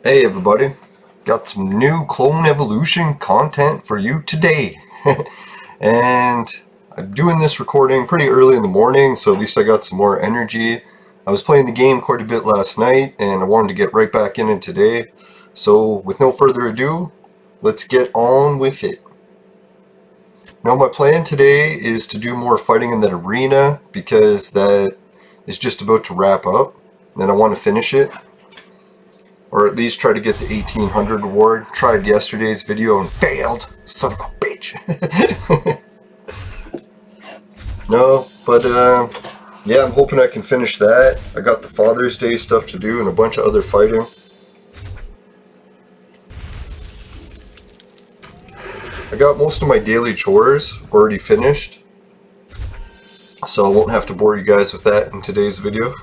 Hey everybody, got some new Clone Evolution content for you today. And I'm doing this recording pretty early in the morning, so at least I got some more energy. I was playing the game quite a bit last night, and I wanted to get right back in it today. So with no further ado, let's get on with it. Now my plan today is to do more fighting in that arena, because that is just about to wrap up, and I want to finish it. Or at least try to get the 1800 reward. Tried yesterday's video and failed. Son of a bitch. No, but yeah, I'm hoping I can finish that. I got the Father's Day stuff to do and a bunch of other fighting. I got most of my daily chores already finished, so I won't have to bore you guys with that in today's video.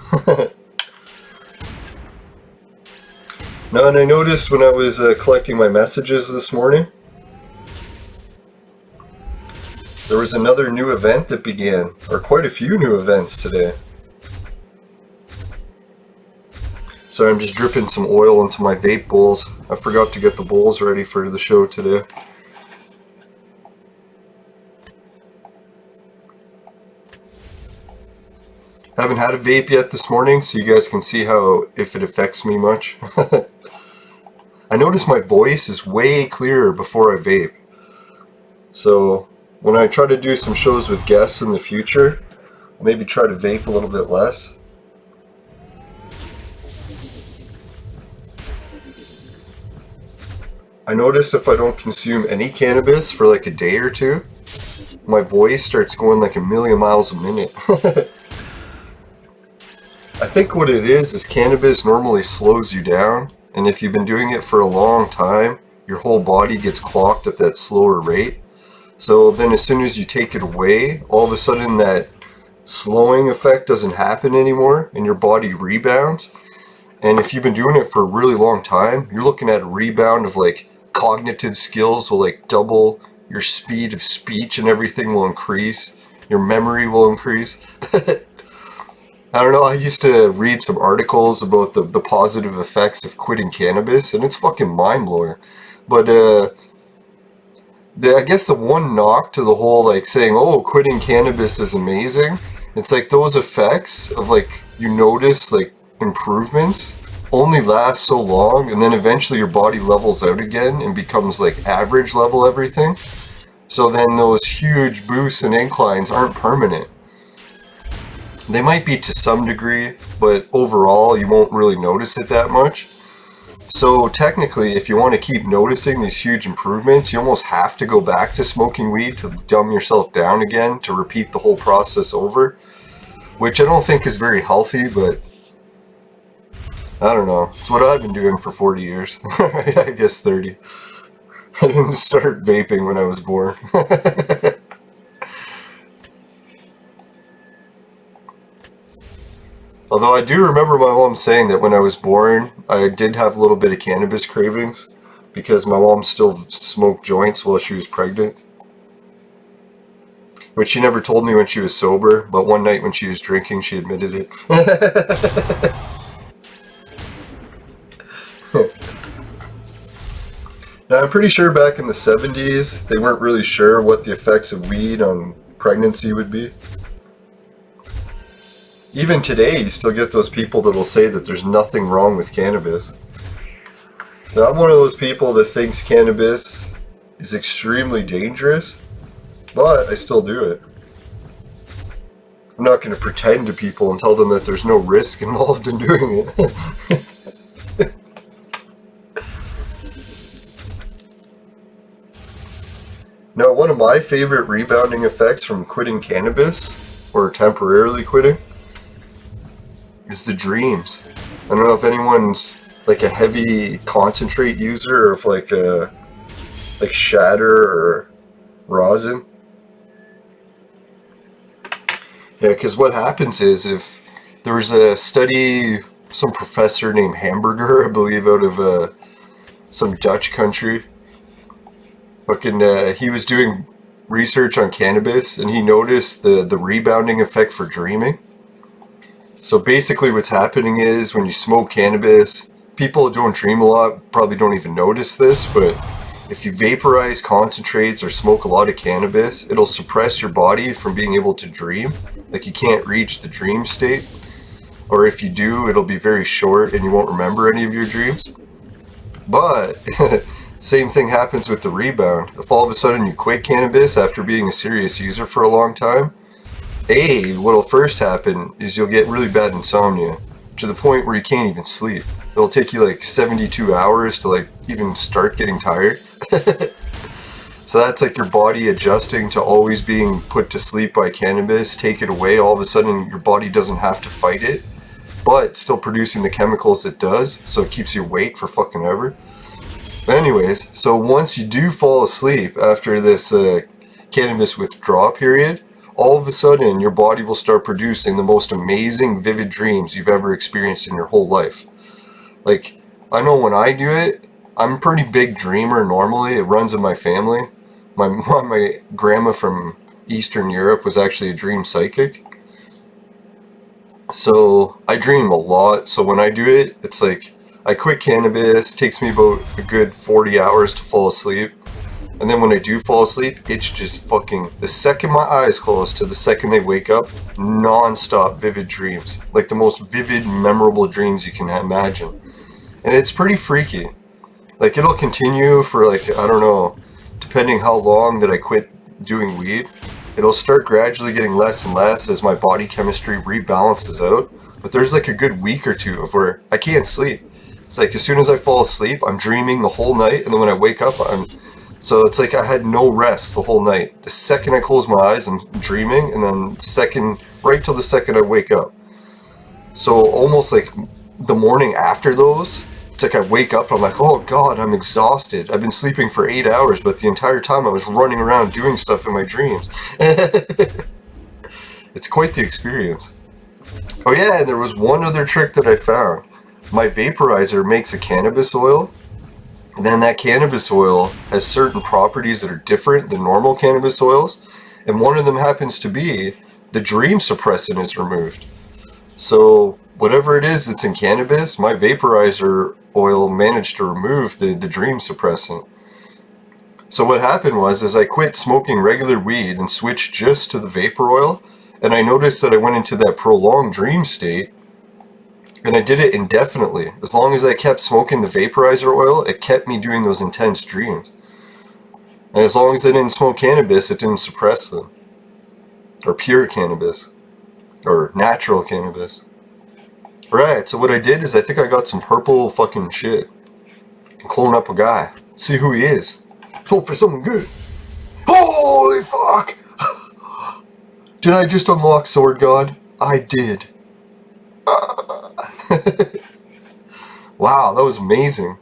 Now, and I noticed when I was collecting my messages this morning, there was another new event that began, or quite a few new events today. So I'm just dripping some oil into my vape bowls. I forgot to get the bowls ready for the show today. Haven't had a vape yet this morning, so you guys can see how, if it affects me much. I notice my voice is way clearer before I vape. So when I try to do some shows with guests in the future, I'll maybe try to vape a little bit less. I notice if I don't consume any cannabis for like a day or two, my voice starts going like a million miles a minute. I think what it is cannabis normally slows you down. And if you've been doing it for a long time, your whole body gets clocked at that slower rate. So then as soon as you take it away, all of a sudden that slowing effect doesn't happen anymore and your body rebounds. And if you've been doing it for a really long time, you're looking at a rebound of like cognitive skills will like double, your speed of speech and everything will increase, your memory will increase. I don't know, I used to read some articles about the positive effects of quitting cannabis, and it's fucking mind-blowing. But, I guess the one knock to the whole, like, saying, oh, quitting cannabis is amazing, it's like those effects of, like, you notice, like, improvements only last so long, and then eventually your body levels out again and becomes, like, average level everything. So then those huge boosts and inclines aren't permanent. They might be to some degree, but overall you won't really notice it that much. So technically, if you want to keep noticing these huge improvements, you almost have to go back to smoking weed to dumb yourself down again, to repeat the whole process over. Which I don't think is very healthy, but I don't know. It's what I've been doing for 40 years. I guess 30. I didn't start vaping when I was born. Although I do remember my mom saying that when I was born, I did have a little bit of cannabis cravings because my mom still smoked joints while she was pregnant. Which she never told me when she was sober, but one night when she was drinking, she admitted it. Now, I'm pretty sure back in the 70s, they weren't really sure what the effects of weed on pregnancy would be. Even today, you still get those people that will say that there's nothing wrong with cannabis. Now, I'm one of those people that thinks cannabis is extremely dangerous, but I still do it. I'm not going to pretend to people and tell them that there's no risk involved in doing it. Now, one of my favorite rebounding effects from quitting cannabis, or temporarily quitting, is the dreams. I don't know if anyone's like a heavy concentrate user, or if like shatter or rosin. Yeah, because what happens is, if there was a study, some professor named Hamburger, I believe, out of some Dutch country, he was doing research on cannabis, and he noticed the rebounding effect for dreaming. So basically what's happening is when you smoke cannabis, people who don't dream a lot probably don't even notice this, but if you vaporize concentrates or smoke a lot of cannabis, it'll suppress your body from being able to dream. Like, you can't reach the dream state. Or if you do, it'll be very short and you won't remember any of your dreams. But same thing happens with the rebound. If all of a sudden you quit cannabis after being a serious user for a long time, what'll first happen is you'll get really bad insomnia, to the point where you can't even sleep. It'll take you like 72 hours to like even start getting tired. So that's like your body adjusting to always being put to sleep by cannabis. Take it away, all of a sudden your body doesn't have to fight it, but still producing the chemicals it does, so it keeps you awake for fucking ever. But anyways, so once you do fall asleep after this cannabis withdrawal period, all of a sudden your body will start producing the most amazing vivid dreams you've ever experienced in your whole life. Like, I know when I do it, I'm a pretty big dreamer normally. It runs in my family. My grandma from Eastern Europe was actually a dream psychic. So I dream a lot. So when I do it, it's like I quit cannabis, takes me about a good 40 hours to fall asleep. And then when I do fall asleep, it's just fucking, the second my eyes close to the second they wake up, non-stop vivid dreams. Like the most vivid, memorable dreams you can imagine. And it's pretty freaky. Like, it'll continue for like, I don't know, depending how long that I quit doing weed, it'll start gradually getting less and less as my body chemistry rebalances out. But there's like a good week or two of where I can't sleep. It's like as soon as I fall asleep, I'm dreaming the whole night, and then when I wake up, so it's like I had no rest the whole night. The second I close my eyes, I'm dreaming, and then right till the second I wake up. So almost like the morning after those, it's like I wake up, I'm like, oh god, I'm exhausted. I've been sleeping for 8 hours, but the entire time I was running around doing stuff in my dreams. It's quite the experience. Oh yeah, and there was one other trick that I found. My vaporizer makes a cannabis oil, and then that cannabis oil has certain properties that are different than normal cannabis oils, and one of them happens to be the dream suppressant is removed. So whatever it is that's in cannabis, my vaporizer oil managed to remove the dream suppressant. So what happened was I quit smoking regular weed and switched just to the vapor oil, and I noticed that I went into that prolonged dream state, and I did it indefinitely. As long as I kept smoking the vaporizer oil, it kept me doing those intense dreams. And as long as I didn't smoke cannabis, it didn't suppress them. Or pure cannabis. Or natural cannabis. Right, so what I did is I think I got some purple fucking shit. And clone up a guy. See who he is. Hope for something good. Holy fuck! Did I just unlock Sword God? I did. Wow, that was amazing.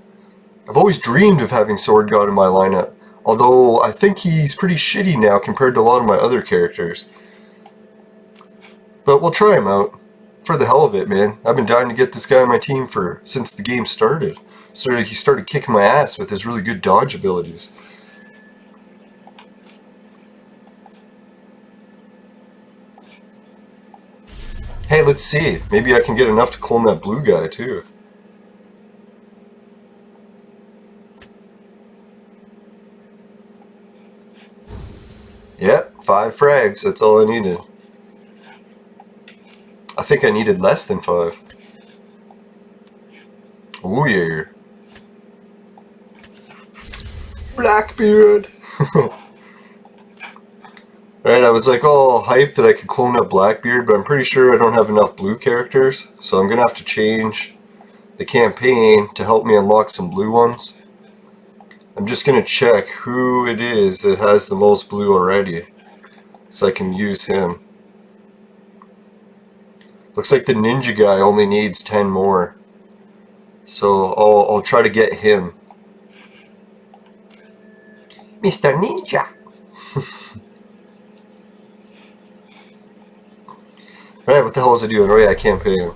I've always dreamed of having Sword God in my lineup. Although I think he's pretty shitty now compared to a lot of my other characters. But we'll try him out. For the hell of it, man. I've been dying to get this guy on my team since the game started. He started kicking my ass with his really good dodge abilities. Hey, let's see. Maybe I can get enough to clone that blue guy, too. Yep, 5 frags. That's all I needed. I think I needed less than 5. Ooh, yeah. Blackbeard! Alright, I was like all hyped that I could clone up Blackbeard, but I'm pretty sure I don't have enough blue characters, so I'm gonna have to change the campaign to help me unlock some blue ones. I'm just gonna check who it is that has the most blue already, so I can use him. Looks like the ninja guy only needs 10 more, so I'll try to get him. Mr. Ninja! Right, what the hell was I doing? Oh yeah, campaign.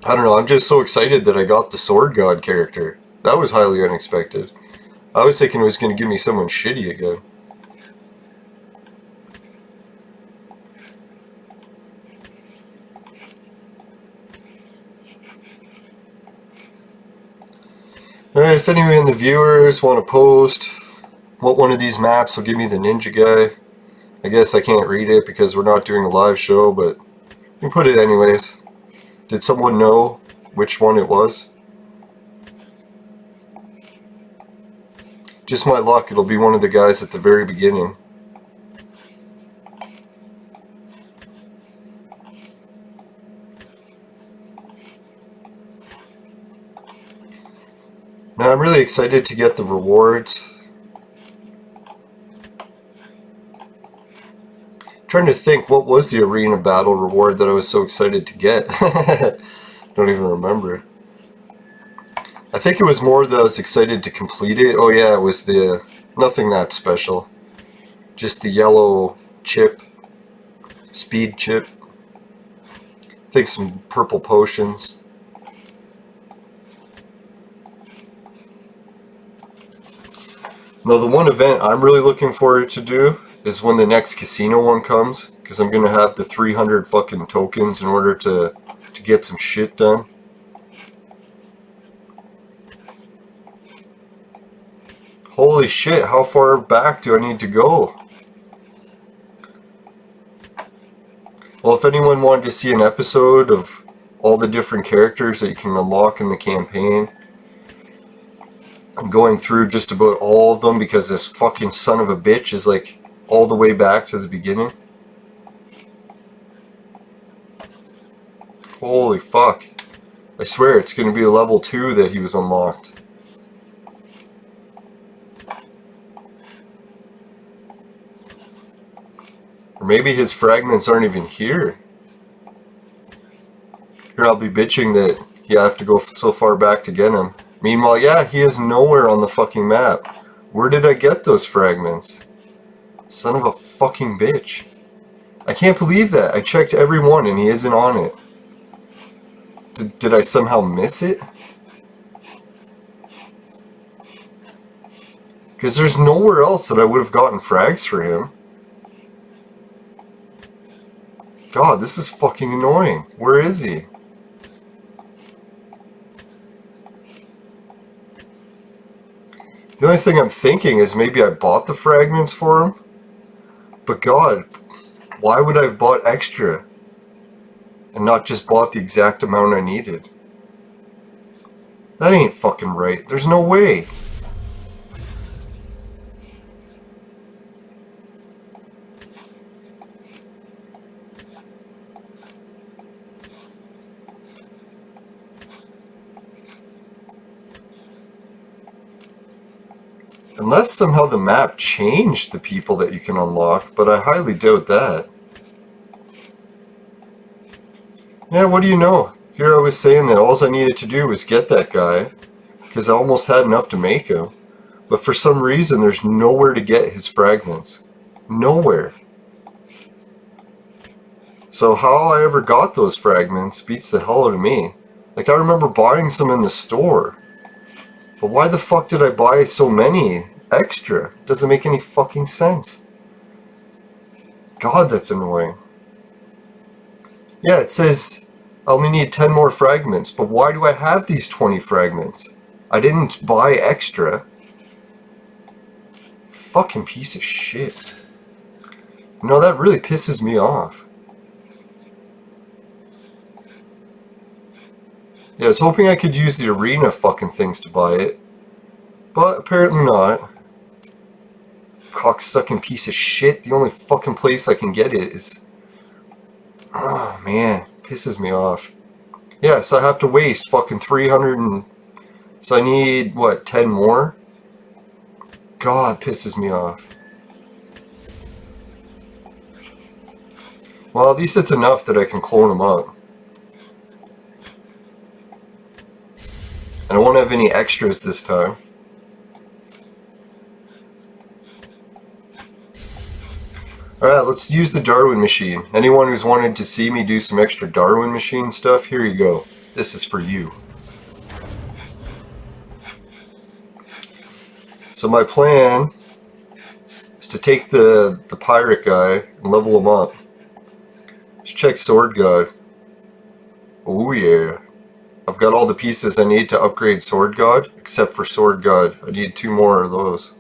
I don't know, I'm just so excited that I got the Sword God character. That was highly unexpected. I was thinking it was going to give me someone shitty again. Alright, if any of the viewers want to post what one of these maps will give me the ninja guy, I guess I can't read it because we're not doing a live show, but you can put it anyways. Did someone know which one it was? Just my luck, it'll be one of the guys at the very beginning. Now I'm really excited to get the rewards. Trying to think, what was the arena battle reward that I was so excited to get? Don't even remember. I think it was more that I was excited to complete it. Oh yeah, it was the nothing that special. Just the yellow chip, speed chip. I think some purple potions. Now the one event I'm really looking forward to do is when the next casino one comes, because I'm gonna have the 300 fucking tokens in order to get some shit done. Holy shit, how far back do I need to go? Well, if anyone wanted to see an episode of all the different characters that you can unlock in the campaign, I'm going through just about all of them because this fucking son of a bitch is like all the way back to the beginning. Holy fuck. I swear it's going to be a level 2 that he was unlocked. Or maybe his fragments aren't even here. Here I'll be bitching that you have to go so far back to get him. Meanwhile, yeah, he is nowhere on the fucking map. Where did I get those fragments? Son of a fucking bitch. I can't believe that. I checked every one and he isn't on it. Did I somehow miss it? Because there's nowhere else that I would have gotten frags for him. God, this is fucking annoying. Where is he? The only thing I'm thinking is maybe I bought the fragments for him. But God, why would I have bought extra and not just bought the exact amount I needed? That ain't fucking right. There's no way. Unless somehow the map changed the people that you can unlock, but I highly doubt that. Yeah, what do you know? Here I was saying that all I needed to do was get that guy, because I almost had enough to make him. But for some reason, there's nowhere to get his fragments. Nowhere. So how I ever got those fragments beats the hell out of me. Like, I remember buying some in the store. But why the fuck did I buy so many extra? Doesn't make any fucking sense. God, that's annoying. Yeah, it says I only need 10 more fragments, but why do I have these 20 fragments? I didn't buy extra. Fucking piece of shit. No, that really pisses me off. Yeah, I was hoping I could use the arena fucking things to buy it. But apparently not. Cocksucking piece of shit. The only fucking place I can get it is... Oh man, pisses me off. Yeah, so I have to waste fucking 300 and... So I need, what, 10 more? God, pisses me off. Well, at least it's enough that I can clone them up. And I won't have any extras this time. Alright, let's use the Darwin machine. Anyone who's wanted to see me do some extra Darwin machine stuff, here you go. This is for you. So my plan is to take the pirate guy and level him up. Let's check Sword God. Oh yeah. I've I've got all the pieces I need to upgrade Sword God, except for Sword God. I need 2 more of those.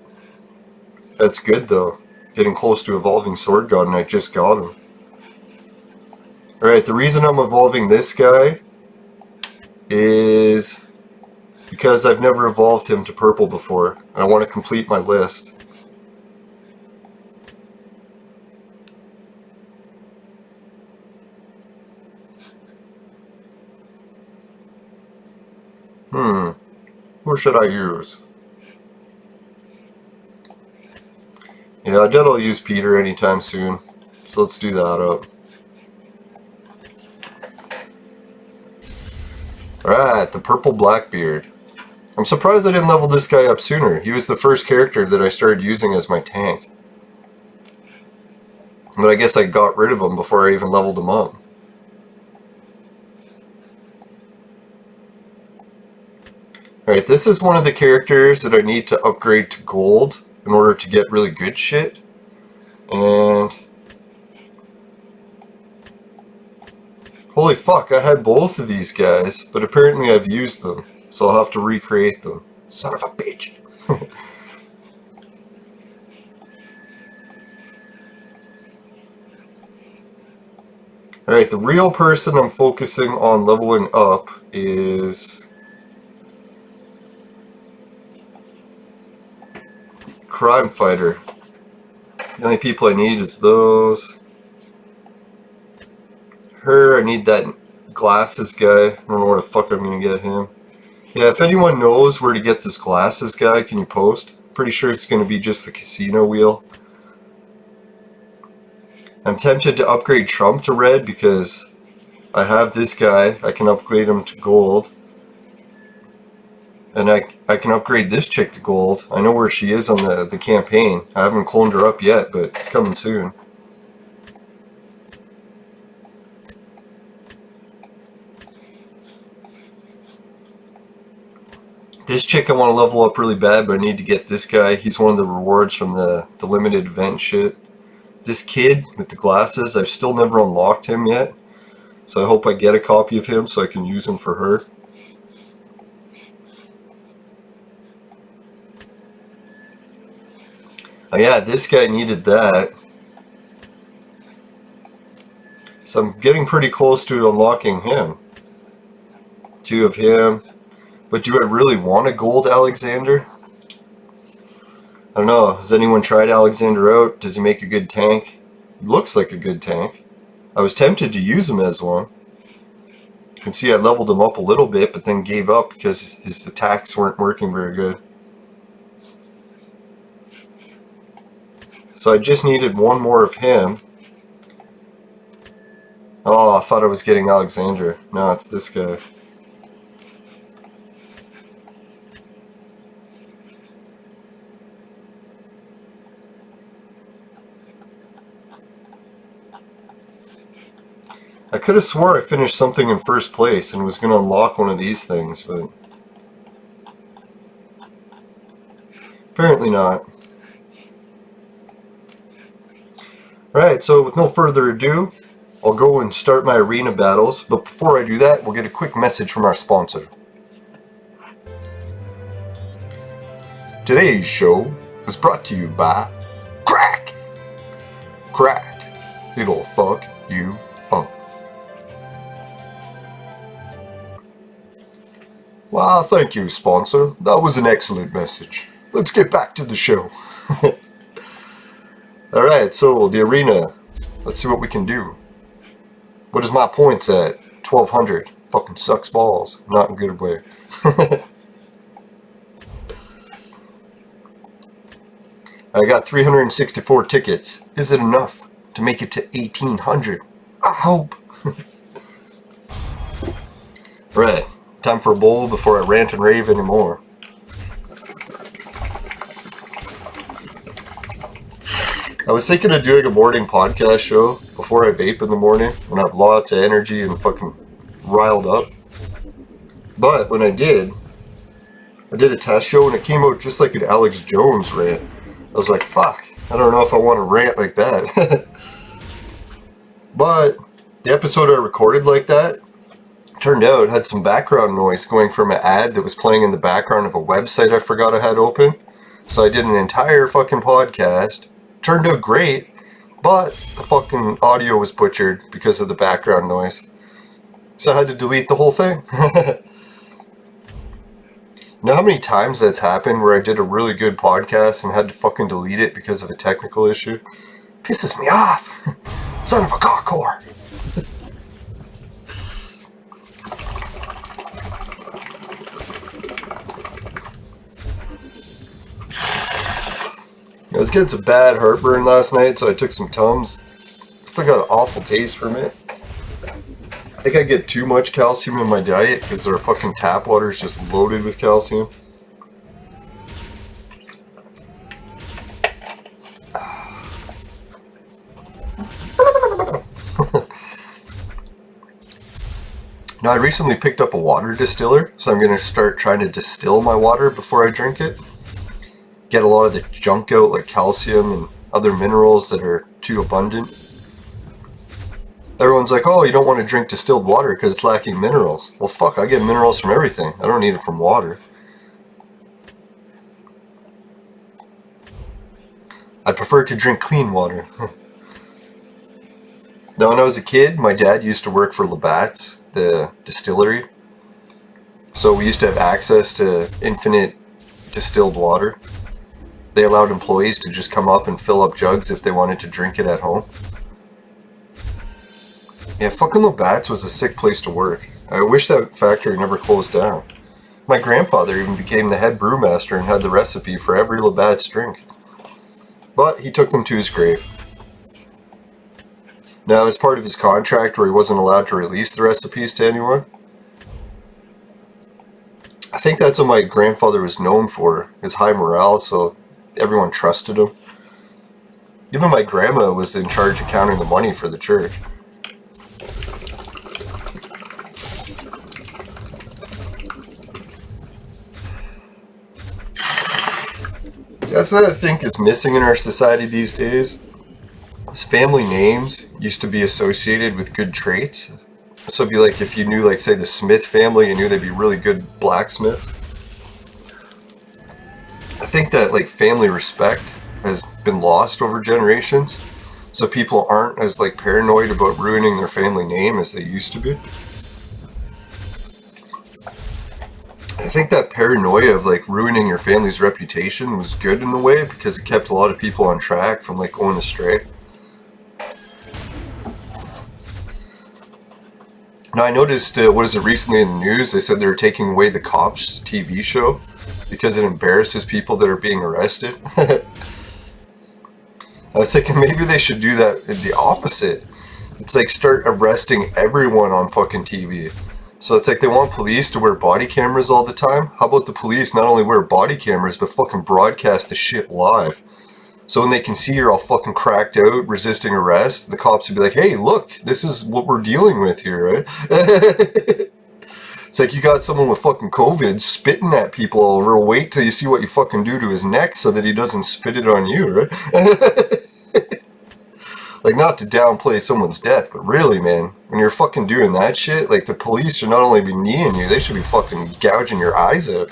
That's good though. Getting close to evolving Sword God, and I just got him. Alright, the reason I'm evolving this guy is because I've never evolved him to purple before, and I want to complete my list. Who should I use? Yeah, I doubt I'll use Peter anytime soon, so let's do that up. Alright, the purple Blackbeard. I'm surprised I didn't level this guy up sooner. He was the first character that I started using as my tank. But I guess I got rid of him before I even leveled him up. Alright, this is one of the characters that I need to upgrade to gold in order to get really good shit. And holy fuck, I had both of these guys, but apparently I've used them, so I'll have to recreate them. Son of a bitch! Alright, the real person I'm focusing on leveling up is Crime Fighter. The only people I need is those. Her, I need that glasses guy. I don't know where the fuck I'm gonna get him. Yeah, if anyone knows where to get this glasses guy, can you post? Pretty sure it's gonna be just the casino wheel. I'm tempted to upgrade Trump to red because I have this guy. I can upgrade him to gold. And I can upgrade this chick to gold. I know where she is on the campaign. I haven't cloned her up yet, but it's coming soon. This chick I want to level up really bad, but I need to get this guy. He's one of the rewards from the limited event shit. This kid with the glasses, I've still never unlocked him yet. So I hope I get a copy of him so I can use him for her. Oh yeah, this guy needed that. So I'm getting pretty close to unlocking him. 2 of him. But do I really want a gold Alexander? I don't know. Has anyone tried Alexander out? Does he make a good tank? He looks like a good tank. I was tempted to use him as one. You can see I leveled him up a little bit, but then gave up because his attacks weren't working very good. So I just needed 1 more of him. Oh, I thought I was getting Alexander. No, it's this guy. I could have swore I finished something in first place and was going to unlock one of these things, but apparently not. Alright, so with no further ado, I'll go and start my arena battles, but before I do that, we'll get a quick message from our sponsor. Today's show is brought to you by Crack! Crack, it'll fuck you up. Well, thank you, sponsor. That was an excellent message. Let's get back to the show. Alright, so the arena. Let's see what we can do. What is my points at? 1200. Fucking sucks balls. Not in a good way. I got 364 tickets. Is it enough to make it to 1800? I hope. Right. Time for a bowl before I rant and rave anymore. I was thinking of doing a morning podcast show before I vape in the morning when I have lots of energy and fucking riled up. But when I did a test show and it came out just like an Alex Jones rant. I was like, fuck, I don't know if I want to rant like that. But the episode I recorded like that Turned out it had some background noise going from an ad that was playing in the background of a website I forgot I had open. So I did an entire fucking podcast. Turned out great, but the fucking audio was butchered because of the background noise. So I had to delete the whole thing. You know how many times that's happened where I did a really good podcast and had to fucking delete it because of a technical issue? Pisses me off. Son of a cockcore. I was getting some bad heartburn last night, so I took some Tums. Still got an awful taste from it. I think I get too much calcium in my diet because their fucking tap water is just loaded with calcium. Now, I recently picked up a water distiller, so I'm going to start trying to distill my water before I drink it. Get a lot of the junk out, like calcium and other minerals that are too abundant. Everyone's like, oh, you don't want to drink distilled water because it's lacking minerals. Well, fuck, I get minerals from everything. I don't need it from water. I prefer to drink clean water. Now, when I was a kid, my dad used to work for Labatt's, the distillery. So we used to have access to infinite distilled water. They allowed employees to just come up and fill up jugs if they wanted to drink it at home. Yeah, fucking Labatt's was a sick place to work. I wish that factory never closed down. My grandfather even became the head brewmaster and had the recipe for every Labatt's drink. But he took them to his grave. Now, as part of his contract where he wasn't allowed to release the recipes to anyone, I think that's what my grandfather was known for, his high morale, so everyone trusted him. Even my grandma was in charge of counting the money for the church. See, that's what I think is missing in our society these days. Family names used to be associated with good traits. So it'd be like if you knew, like, say, the Smith family, you knew they'd be really good blacksmiths. I think that, like, family respect has been lost over generations. So people aren't as, like, paranoid about ruining their family name as they used to be. I think that paranoia of, like, ruining your family's reputation was good in a way because it kept a lot of people on track from, like, going astray. Now, I noticed, recently in the news, they said they were taking away the Cops TV show because it embarrasses people that are being arrested. I was thinking maybe they should do that the opposite. It's like start arresting everyone on fucking TV. So it's like they want police to wear body cameras all the time. How about the police not only wear body cameras, but fucking broadcast the shit live? So when they can see you're all fucking cracked out, resisting arrest, the cops would be like, hey, look, this is what we're dealing with here, right? It's like you got someone with fucking COVID spitting at people all over. Wait till you see what you fucking do to his neck so that he doesn't spit it on you, right? Like, not to downplay someone's death, but really, man, when you're fucking doing that shit, like, the police should not only be kneeing you, they should be fucking gouging your eyes out.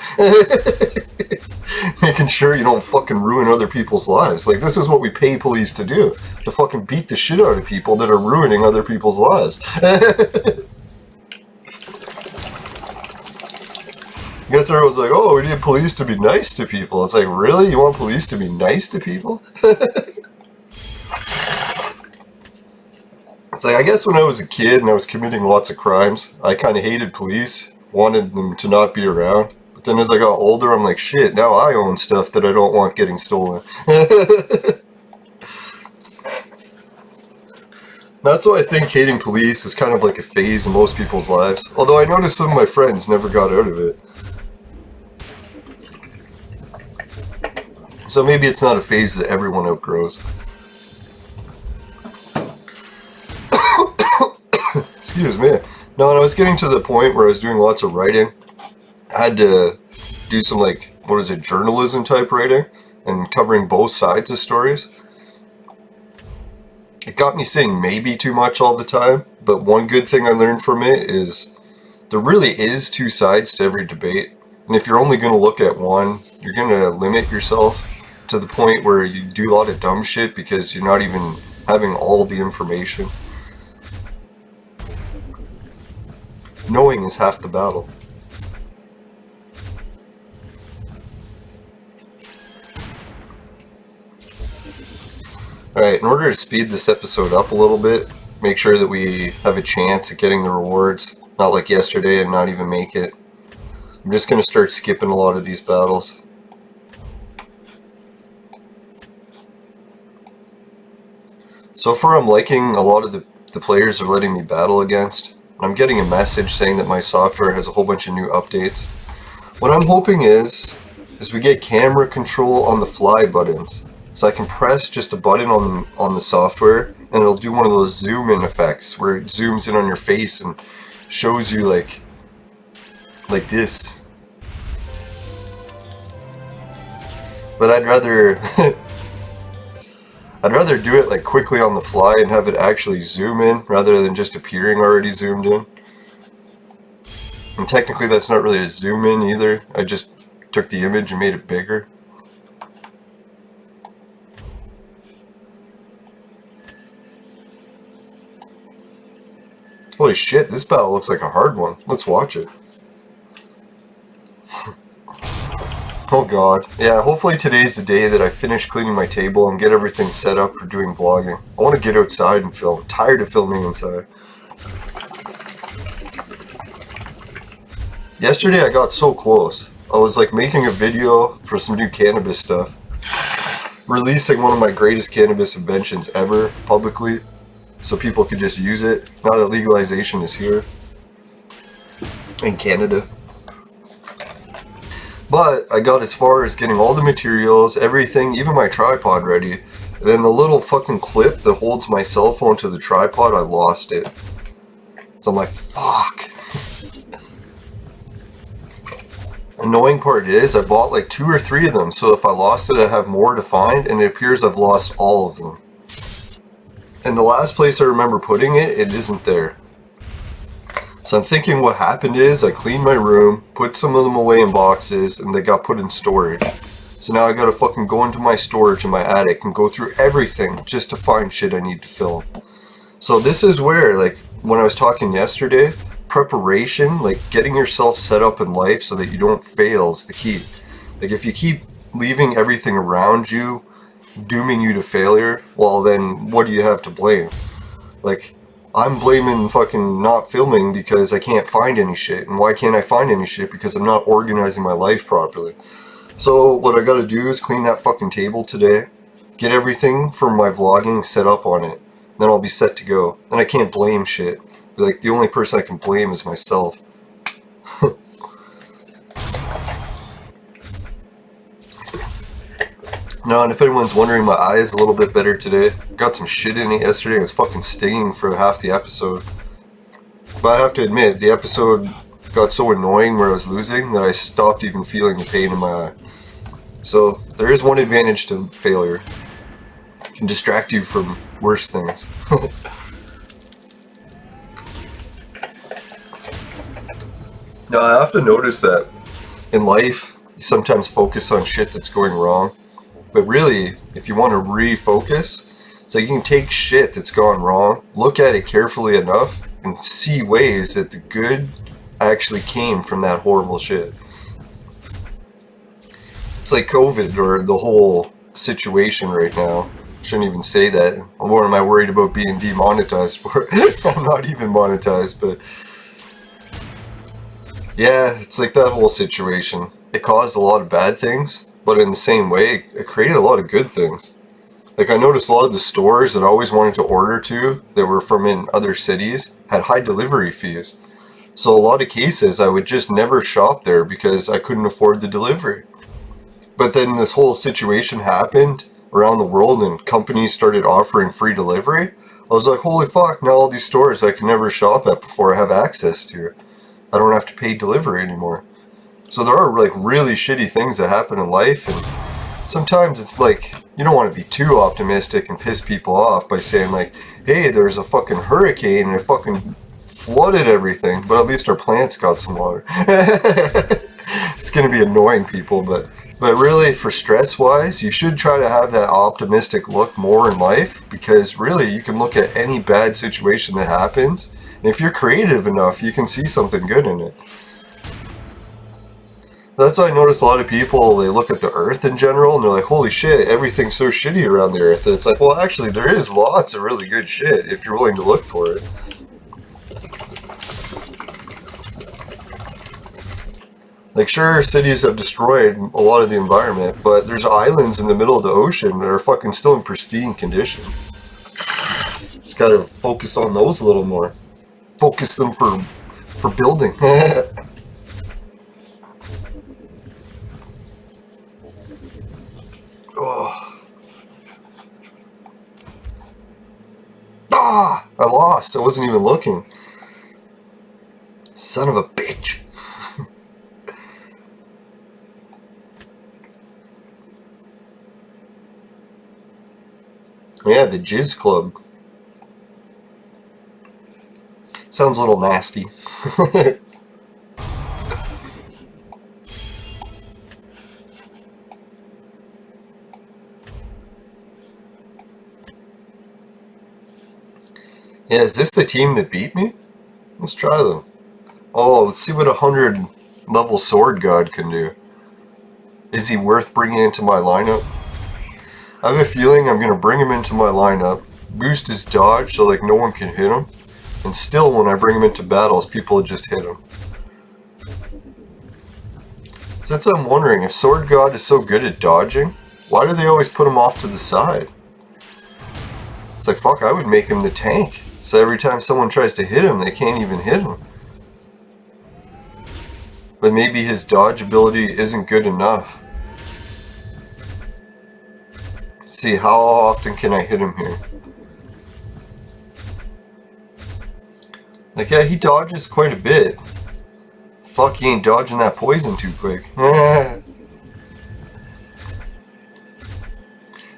Making sure you don't fucking ruin other people's lives. Like, this is what we pay police to do. To fucking beat the shit out of people that are ruining other people's lives. I guess everyone's like, oh, we need police to be nice to people. It's like, really? You want police to be nice to people? It's like, I guess when I was a kid and I was committing lots of crimes, I kind of hated police, wanted them to not be around. But then as I got older, I'm like, shit, now I own stuff that I don't want getting stolen. That's why I think hating police is kind of like a phase in most people's lives. Although I noticed some of my friends never got out of it. So maybe it's not a phase that everyone outgrows. Excuse me. No, and I was getting to the point where I was doing lots of writing. I had to do some, like, journalism type writing and covering both sides of stories. It got me saying maybe too much all the time, but one good thing I learned from it is there really is two sides to every debate. And if you're only going to look at one, you're going to limit yourself to the point where you do a lot of dumb shit because you're not even having all the information. Knowing is half the battle. Alright, in order to speed this episode up a little bit, make sure that we have a chance at getting the rewards, not like yesterday and not even make it. I'm just going to start skipping a lot of these battles. So far I'm liking a lot of the players are letting me battle against. I'm getting a message saying that my software has a whole bunch of new updates. What I'm hoping is we get camera control on the fly buttons. So I can press just a button on the software and it'll do one of those zoom in effects where it zooms in on your face and shows you like this. But I'd rather I'd rather do it like quickly on the fly and have it actually zoom in rather than just appearing already zoomed in. And technically that's not really a zoom in either. I just took the image and made it bigger. Holy shit, this battle looks like a hard one. Let's watch it. Oh god. Yeah, hopefully today's the day that I finish cleaning my table and get everything set up for doing vlogging. I want to get outside and film. I'm tired of filming inside. Yesterday I got so close. I was like making a video for some new cannabis stuff. Releasing one of my greatest cannabis inventions ever publicly. So people could just use it now that legalization is here in Canada. But I got as far as getting all the materials, everything, even my tripod ready. And then the little fucking clip that holds my cell phone to the tripod, I lost it. So I'm like, fuck. Annoying part is I bought like 2 or 3 of them, so if I lost it I'd have more to find, and it appears I've lost all of them. And the last place I remember putting it, it isn't there. So I'm thinking what happened is I cleaned my room, put some of them away in boxes, and they got put in storage. So now I gotta fucking go into my storage in my attic and go through everything just to find shit I need to film. So this is where, like, when I was talking yesterday, preparation, like getting yourself set up in life so that you don't fail is the key. Like if you keep leaving everything around you dooming you to failure, well then what do you have to blame? Like, I'm blaming fucking not filming because I can't find any shit. And why can't I find any shit? Because I'm not organizing my life properly. So what I gotta do is clean that fucking table today, get everything for my vlogging set up on it, then I'll be set to go. And I can't blame shit. Like, the only person I can blame is myself. No, and if anyone's wondering, my eye is a little bit better today. Got some shit in it yesterday. It was fucking stinging for half the episode. But I have to admit, the episode got so annoying where I was losing that I stopped even feeling the pain in my eye. So, there is one advantage to failure. It can distract you from worse things. Now, I often notice that in life, you sometimes focus on shit that's going wrong. But really, if you want to refocus, it's like you can take shit that's gone wrong, look at it carefully enough, and see ways that the good actually came from that horrible shit. It's like COVID or the whole situation right now. Shouldn't even say that. What am I worried about being demonetized for? I'm not even monetized, but yeah, it's like that whole situation. It caused a lot of bad things. But in the same way, it created a lot of good things. Like, I noticed a lot of the stores that I always wanted to order to, that were from in other cities, had high delivery fees. So a lot of cases, I would just never shop there because I couldn't afford the delivery. But then this whole situation happened around the world and companies started offering free delivery. I was like, holy fuck, now all these stores I can never shop at before I have access to. I don't have to pay delivery anymore. So there are like really shitty things that happen in life, and sometimes it's like you don't want to be too optimistic and piss people off by saying like, hey, there's a fucking hurricane and it fucking flooded everything, but at least our plants got some water. It's going to be annoying people, but really for stress-wise, you should try to have that optimistic look more in life, because really you can look at any bad situation that happens, and if you're creative enough, you can see something good in it. That's why I notice a lot of people, they look at the Earth in general, and they're like, holy shit, everything's so shitty around the Earth. And it's like, well, actually, there is lots of really good shit if you're willing to look for it. Like, sure, cities have destroyed a lot of the environment, but there's islands in the middle of the ocean that are fucking still in pristine condition. Just gotta focus on those a little more. Focus them for building. Oh. Ah! I lost. I wasn't even looking. Son of a bitch. Yeah, the Jizz Club. Sounds a little nasty. Yeah, is this the team that beat me? Let's try them. Oh, let's see what 100 level Sword God can do. Is he worth bringing into my lineup? I have a feeling I'm going to bring him into my lineup, boost his dodge so like no one can hit him, and still when I bring him into battles, people just hit him. So that's what I'm wondering, if Sword God is so good at dodging, why do they always put him off to the side? It's like, fuck, I would make him the tank. So every time someone tries to hit him, they can't even hit him. But maybe his dodge ability isn't good enough. Let's see, how often can I hit him here? Like, yeah, he dodges quite a bit. Fuck, he ain't dodging that poison too quick.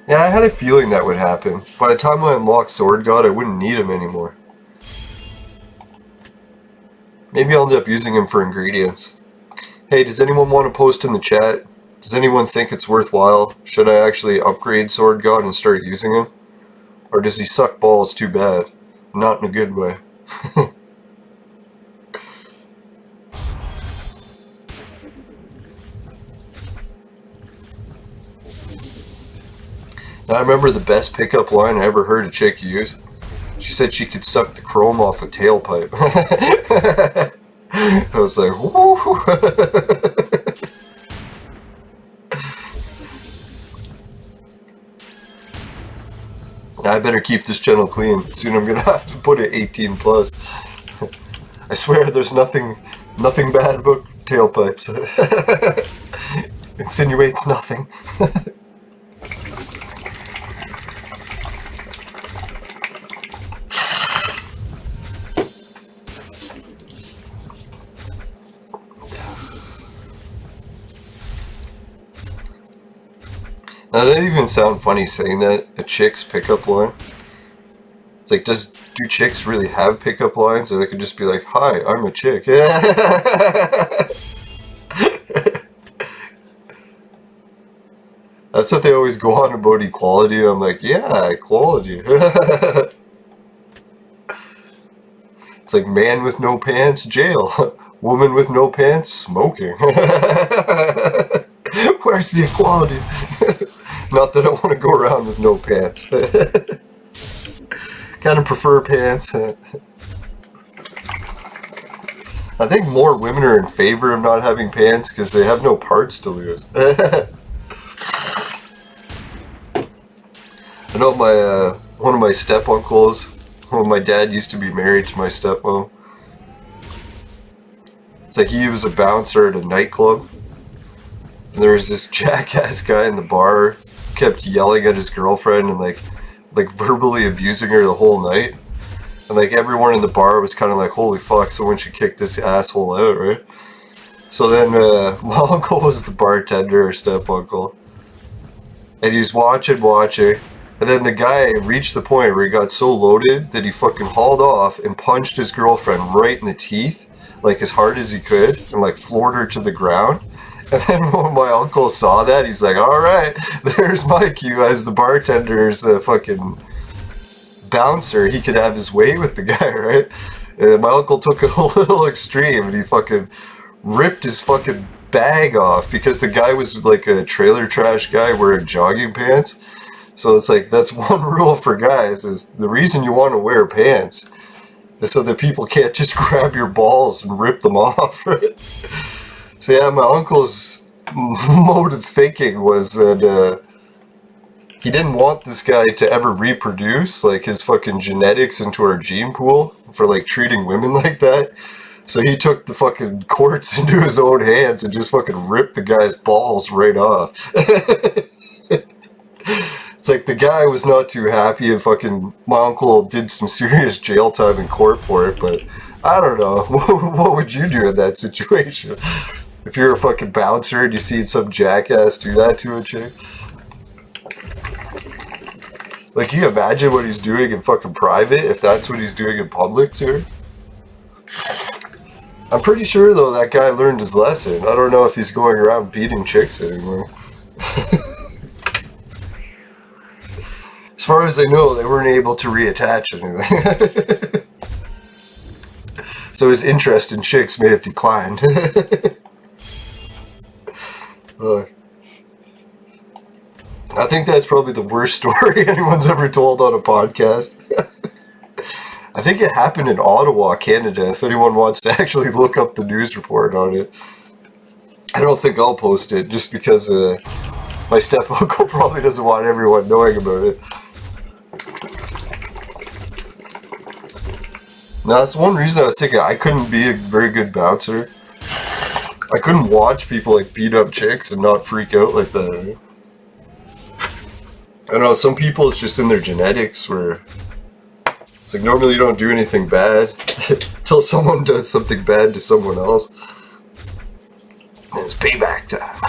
Yeah, I had a feeling that would happen. By the time I unlock Sword God, I wouldn't need him anymore. Maybe I'll end up using him for ingredients. Hey, does anyone want to post in the chat? Does anyone think it's worthwhile? Should I actually upgrade Sword God and start using him? Or does he suck balls too bad? Not in a good way. I remember the best pickup line I ever heard a chick use. She said she could suck the chrome off a tailpipe. I was like, whoo! I better keep this channel clean. Soon I'm gonna have to put it 18 plus. I swear there's nothing bad about tailpipes. Insinuates nothing. Now, that even sound funny saying that, a chick's pickup line? It's like, do chicks really have pickup lines? Or they could just be like, hi, I'm a chick. That's what they always go on about equality. I'm like, yeah, equality. It's like, man with no pants, jail. Woman with no pants, smoking. Where's the equality? Not that I want to go around with no pants. Kind of prefer pants. I think more women are in favor of not having pants because they have no parts to lose. I know one of my step-uncles, my dad used to be married to my stepmom. It's like he was a bouncer at a nightclub. And there was this jackass guy in the bar, kept yelling at his girlfriend and like verbally abusing her the whole night. And like everyone in the bar was kind of like, holy fuck, someone should kick this asshole out, right? So then my uncle was the bartender or step uncle. And he's watching. And then the guy reached the point where he got so loaded that he fucking hauled off and punched his girlfriend right in the teeth, like as hard as he could, and like floored her to the ground. And then when my uncle saw that, he's like, all right, there's Mike, you as the bartender's fucking bouncer. He could have his way with the guy, right? And my uncle took it a little extreme, and he fucking ripped his fucking bag off because the guy was like a trailer trash guy wearing jogging pants. So it's like, that's one rule for guys, is the reason you want to wear pants is so that people can't just grab your balls and rip them off, right? So yeah, my uncle's mode of thinking was that he didn't want this guy to ever reproduce like his fucking genetics into our gene pool for like treating women like that. So he took the fucking courts into his own hands and just fucking ripped the guy's balls right off. It's like the guy was not too happy, and fucking my uncle did some serious jail time in court for it, but I don't know. What would you do in that situation? If you're a fucking bouncer and you see some jackass do that to a chick? Like, can you imagine what he's doing in fucking private if that's what he's doing in public to her? I'm pretty sure, though, that guy learned his lesson. I don't know if he's going around beating chicks anymore. As far as I know, they weren't able to reattach anything. So his interest in chicks may have declined. I think that's probably the worst story anyone's ever told on a podcast. I think it happened in Ottawa, Canada, if anyone wants to actually look up the news report on it. I don't think I'll post it, just because my step-uncle probably doesn't want everyone knowing about it. Now, that's one reason I was thinking I couldn't be a very good bouncer. I couldn't watch people like beat up chicks and not freak out like that. I don't know, some people it's just in their genetics where it's like normally you don't do anything bad until someone does something bad to someone else. And it's payback time.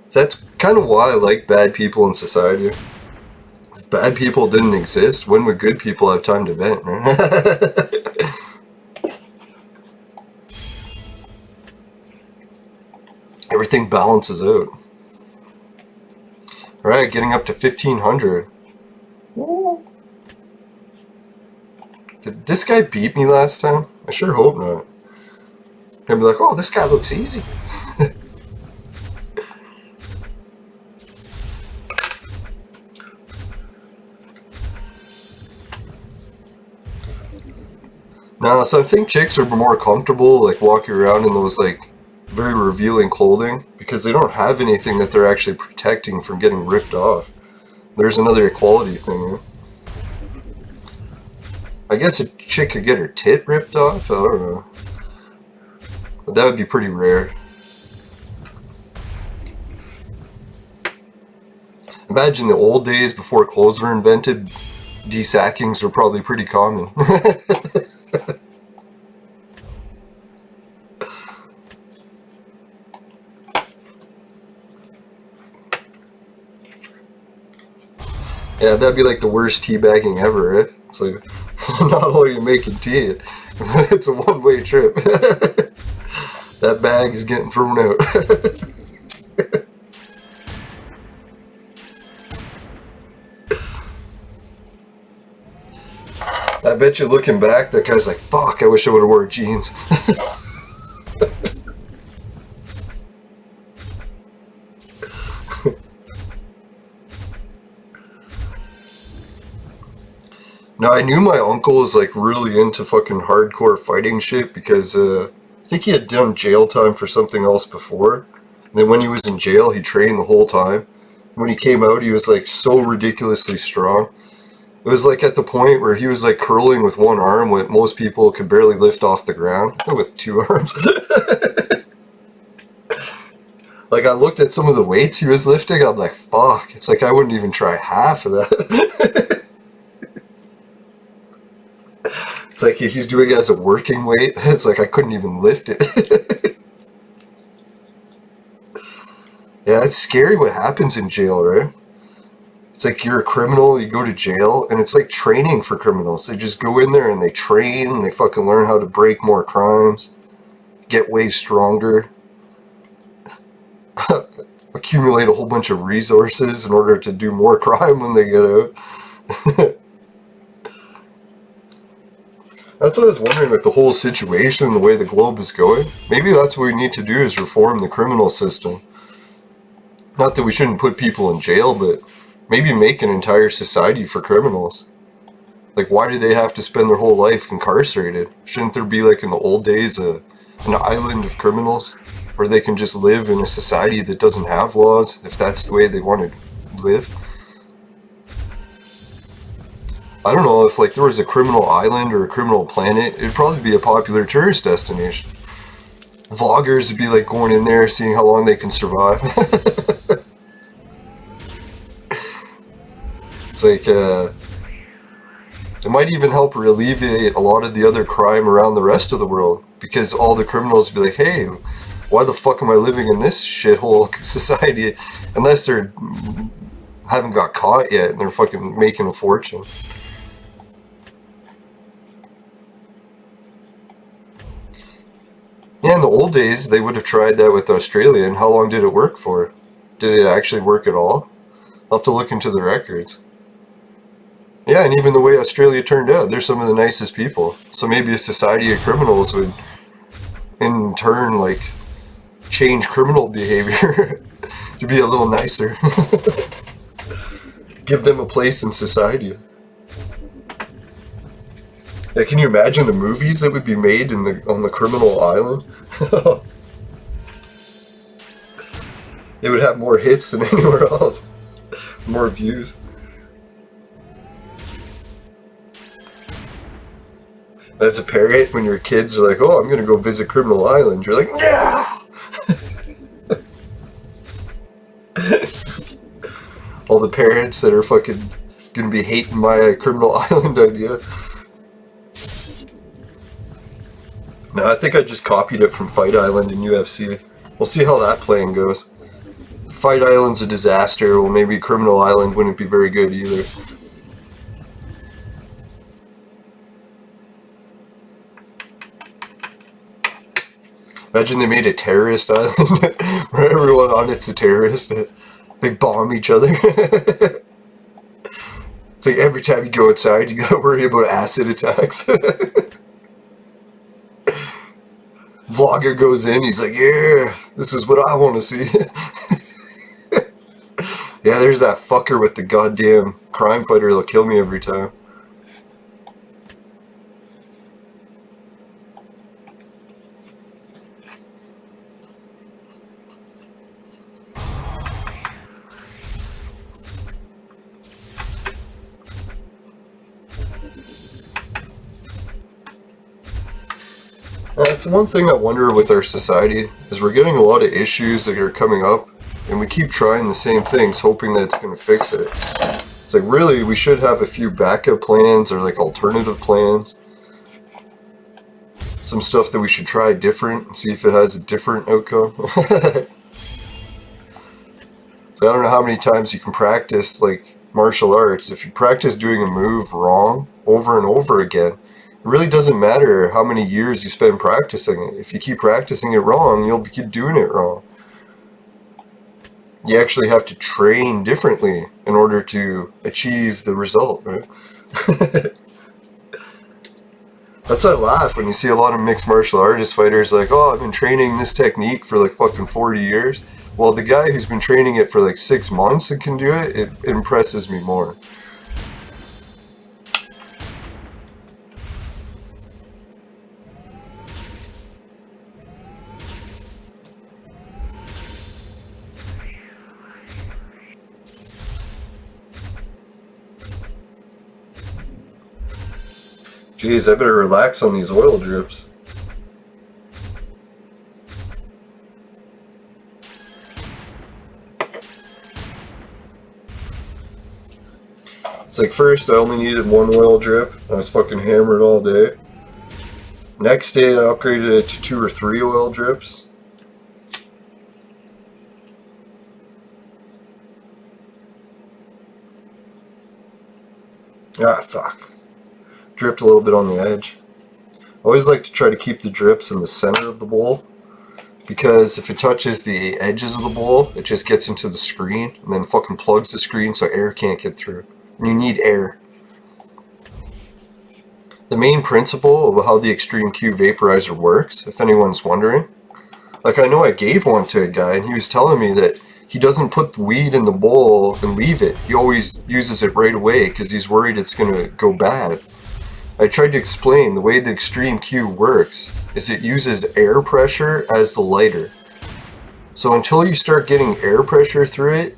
So that's kind of why I like bad people in society. If bad people didn't exist, when would good people have time to vent, right? Everything balances out. Alright, getting up to 1500. Did this guy beat me last time? I sure hope not. I'd be like, oh, this guy looks easy. Now, so I think chicks are more comfortable, like, walking around in those, like, very revealing clothing, because they don't have anything that they're actually protecting from getting ripped off. There's another equality thing. I guess a chick could get her tit ripped off? I don't know. But that would be pretty rare. Imagine the old days before clothes were invented, desackings were probably pretty common. Yeah, that'd be like the worst teabagging ever, right? It's like, not only are you making tea, it's a one-way trip. That bag's getting thrown out. I bet you looking back, that guy's like, fuck, I wish I would have worn jeans. Now, I knew my uncle was like really into fucking hardcore fighting shit because I think he had done jail time for something else before. And then when he was in jail, he trained the whole time. When he came out, he was like so ridiculously strong. It was like at the point where he was like curling with one arm when most people could barely lift off the ground with two arms. Like, I looked at some of the weights he was lifting, I'm like, fuck, it's like I wouldn't even try half of that. It's like he's doing it as a working weight. It's like I couldn't even lift it. Yeah, it's scary what happens in jail, right? It's like you're a criminal, you go to jail, and it's like training for criminals. They just go in there and they train, and they fucking learn how to break more crimes, get way stronger, accumulate a whole bunch of resources in order to do more crime when they get out. That's what I was wondering with the whole situation, the way the globe is going. Maybe that's what we need to do, is reform the criminal system. Not that we shouldn't put people in jail, but maybe make an entire society for criminals. Like, why do they have to spend their whole life incarcerated? Shouldn't there be, like in the old days, an island of criminals where they can just live in a society that doesn't have laws, if that's the way they want to live? I don't know, if like there was a criminal island or a criminal planet, it'd probably be a popular tourist destination. Vloggers would be like going in there, seeing how long they can survive. It's like, it might even help alleviate a lot of the other crime around the rest of the world, because all the criminals would be like, hey, why the fuck am I living in this shithole society? Unless they're haven't got caught yet and they're fucking making a fortune. Yeah, in the old days, they would have tried that with Australia, and how long did it work for? Did it actually work at all? I'll have to look into the records. Yeah, and even the way Australia turned out, they're some of the nicest people. So maybe a society of criminals would, in turn, like, change criminal behavior to be a little nicer. Give them a place in society. Yeah, can you imagine the movies that would be made on the criminal island? It would have more hits than anywhere else. More views. As a parent, when your kids are like, oh, I'm gonna go visit Criminal Island, you're like, no! All the parents that are fucking gonna be hating my Criminal Island idea. No, I think I just copied it from Fight Island in UFC. We'll see how that playing goes. Fight Island's a disaster, well maybe Criminal Island wouldn't be very good either. Imagine they made a terrorist island where everyone on it's a terrorist. They bomb each other. It's like every time you go outside, you gotta worry about acid attacks. Vlogger goes in, he's like, yeah, this is what I want to see. Yeah, there's that fucker with the goddamn crime fighter that'll kill me every time. That's one thing I wonder with our society, is we're getting a lot of issues that are coming up, and we keep trying the same things, hoping that it's going to fix it. It's like, really, we should have a few backup plans, or like alternative plans. Some stuff that we should try different, and see if it has a different outcome. So I don't know how many times you can practice, like, martial arts. If you practice doing a move wrong over and over again, it really doesn't matter how many years you spend practicing it. If you keep practicing it wrong, you'll keep doing it wrong. You actually have to train differently in order to achieve the result, right? That's why I laugh when you see a lot of mixed martial artist fighters like, oh, I've been training this technique for like fucking 40 years. Well, the guy who's been training it for like 6 months and can do it, it impresses me more. Jeez, I better relax on these oil drips. It's like, first I only needed one oil drip. I was fucking hammered all day. Next day I upgraded it to 2 or 3 oil drips. Ah, fuck. Dripped a little bit on the edge. I always like to try to keep the drips in the center of the bowl, because if it touches the edges of the bowl, it just gets into the screen and then fucking plugs the screen so air can't get through. And you need air. The main principle of how the Extreme Q vaporizer works, if anyone's wondering, like I know I gave one to a guy and he was telling me that he doesn't put the weed in the bowl and leave it. He always uses it right away because he's worried it's going to go bad. I tried to explain the way the Extreme Q works is it uses air pressure as the lighter. So until you start getting air pressure through it,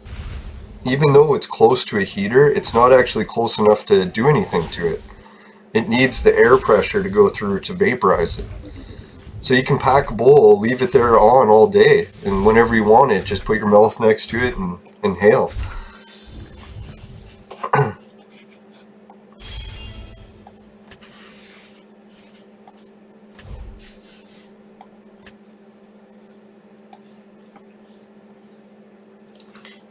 even though it's close to a heater, it's not actually close enough to do anything to it. It needs the air pressure to go through to vaporize it. So you can pack a bowl, leave it there on all day, and whenever you want it, just put your mouth next to it and inhale.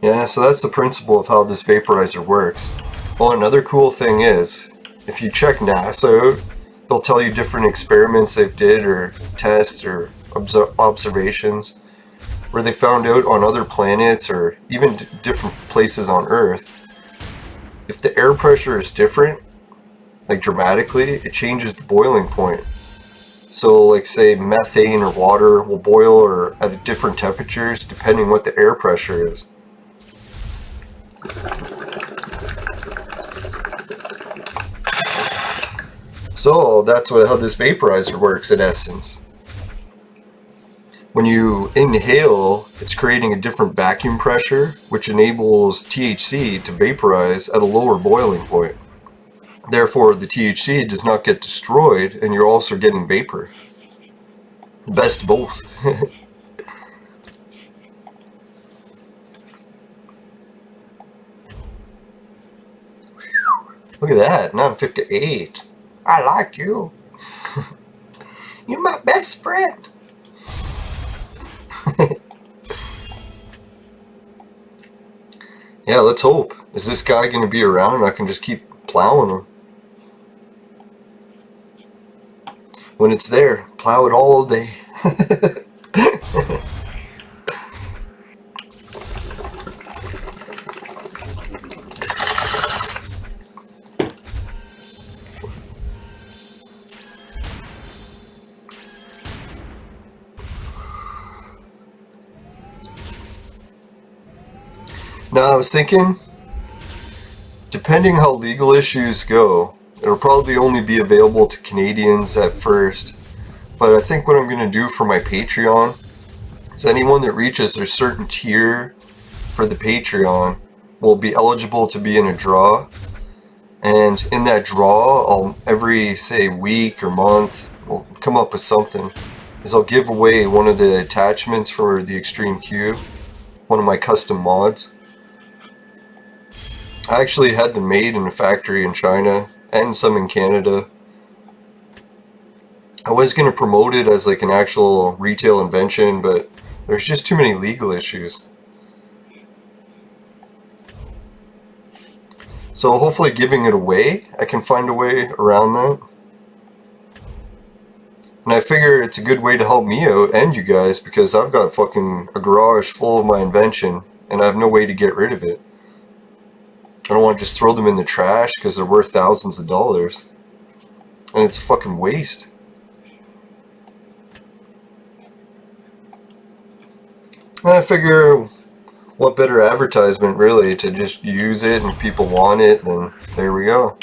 Yeah, so that's the principle of how this vaporizer works. Well, another cool thing is, if you check NASA out, they'll tell you different experiments they've did or tests or observations where they found out on other planets or even different places on Earth. If the air pressure is different, like dramatically, it changes the boiling point. So like say methane or water will boil or at different temperatures depending what the air pressure is. So that's how this vaporizer works in essence. When you inhale, it's creating a different vacuum pressure, which enables THC to vaporize at a lower boiling point. Therefore, the THC does not get destroyed, and you're also getting vapor. Best of both. Look at that, 958. I like you. You're my best friend. Yeah, let's hope. Is this guy going to be around? I can just keep plowing him. When it's there, plow it all day. Now, I was thinking, depending how legal issues go, it'll probably only be available to Canadians at first. But I think what I'm going to do for my Patreon is anyone that reaches a certain tier for the Patreon will be eligible to be in a draw. And in that draw, I'll every, say, week or month, we'll come up with something. Is I'll give away one of the attachments for the Extreme Q, one of my custom mods. I actually had them made in a factory in China and some in Canada. I was going to promote it as like an actual retail invention, but there's just too many legal issues. So hopefully giving it away, I can find a way around that. And I figure it's a good way to help me out and you guys because I've got fucking a garage full of my invention and I have no way to get rid of it. I don't want to just throw them in the trash because they're worth thousands of dollars. And it's a fucking waste. And I figure, what better advertisement really to just use it and if people want it, then there we go.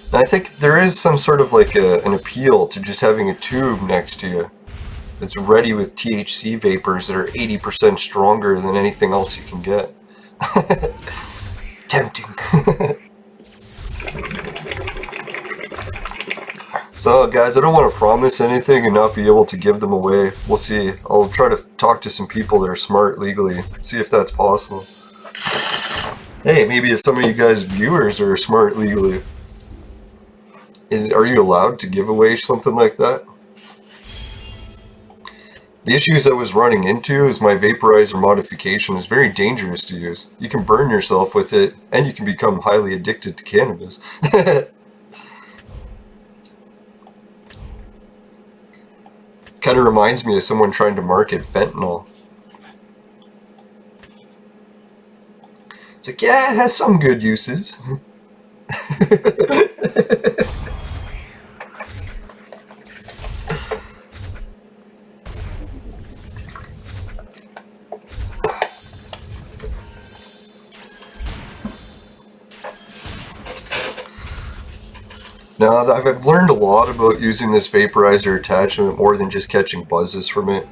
And I think there is some sort of like an appeal to just having a tube next to you that's ready with THC vapors that are 80% stronger than anything else you can get. Tempting. So guys, I don't want to promise anything and not be able to give them away. We'll see. I'll try to talk to some people that are smart legally, see if that's possible. Hey, maybe if some of you guys viewers are smart legally, are you allowed to give away something like that? The issues I was running into is my vaporizer modification is very dangerous to use. You can burn yourself with it, and you can become highly addicted to cannabis. Kind of reminds me of someone trying to market fentanyl. It's like, yeah, it has some good uses. Now, I've learned a lot about using this vaporizer attachment more than just catching buzzes from it.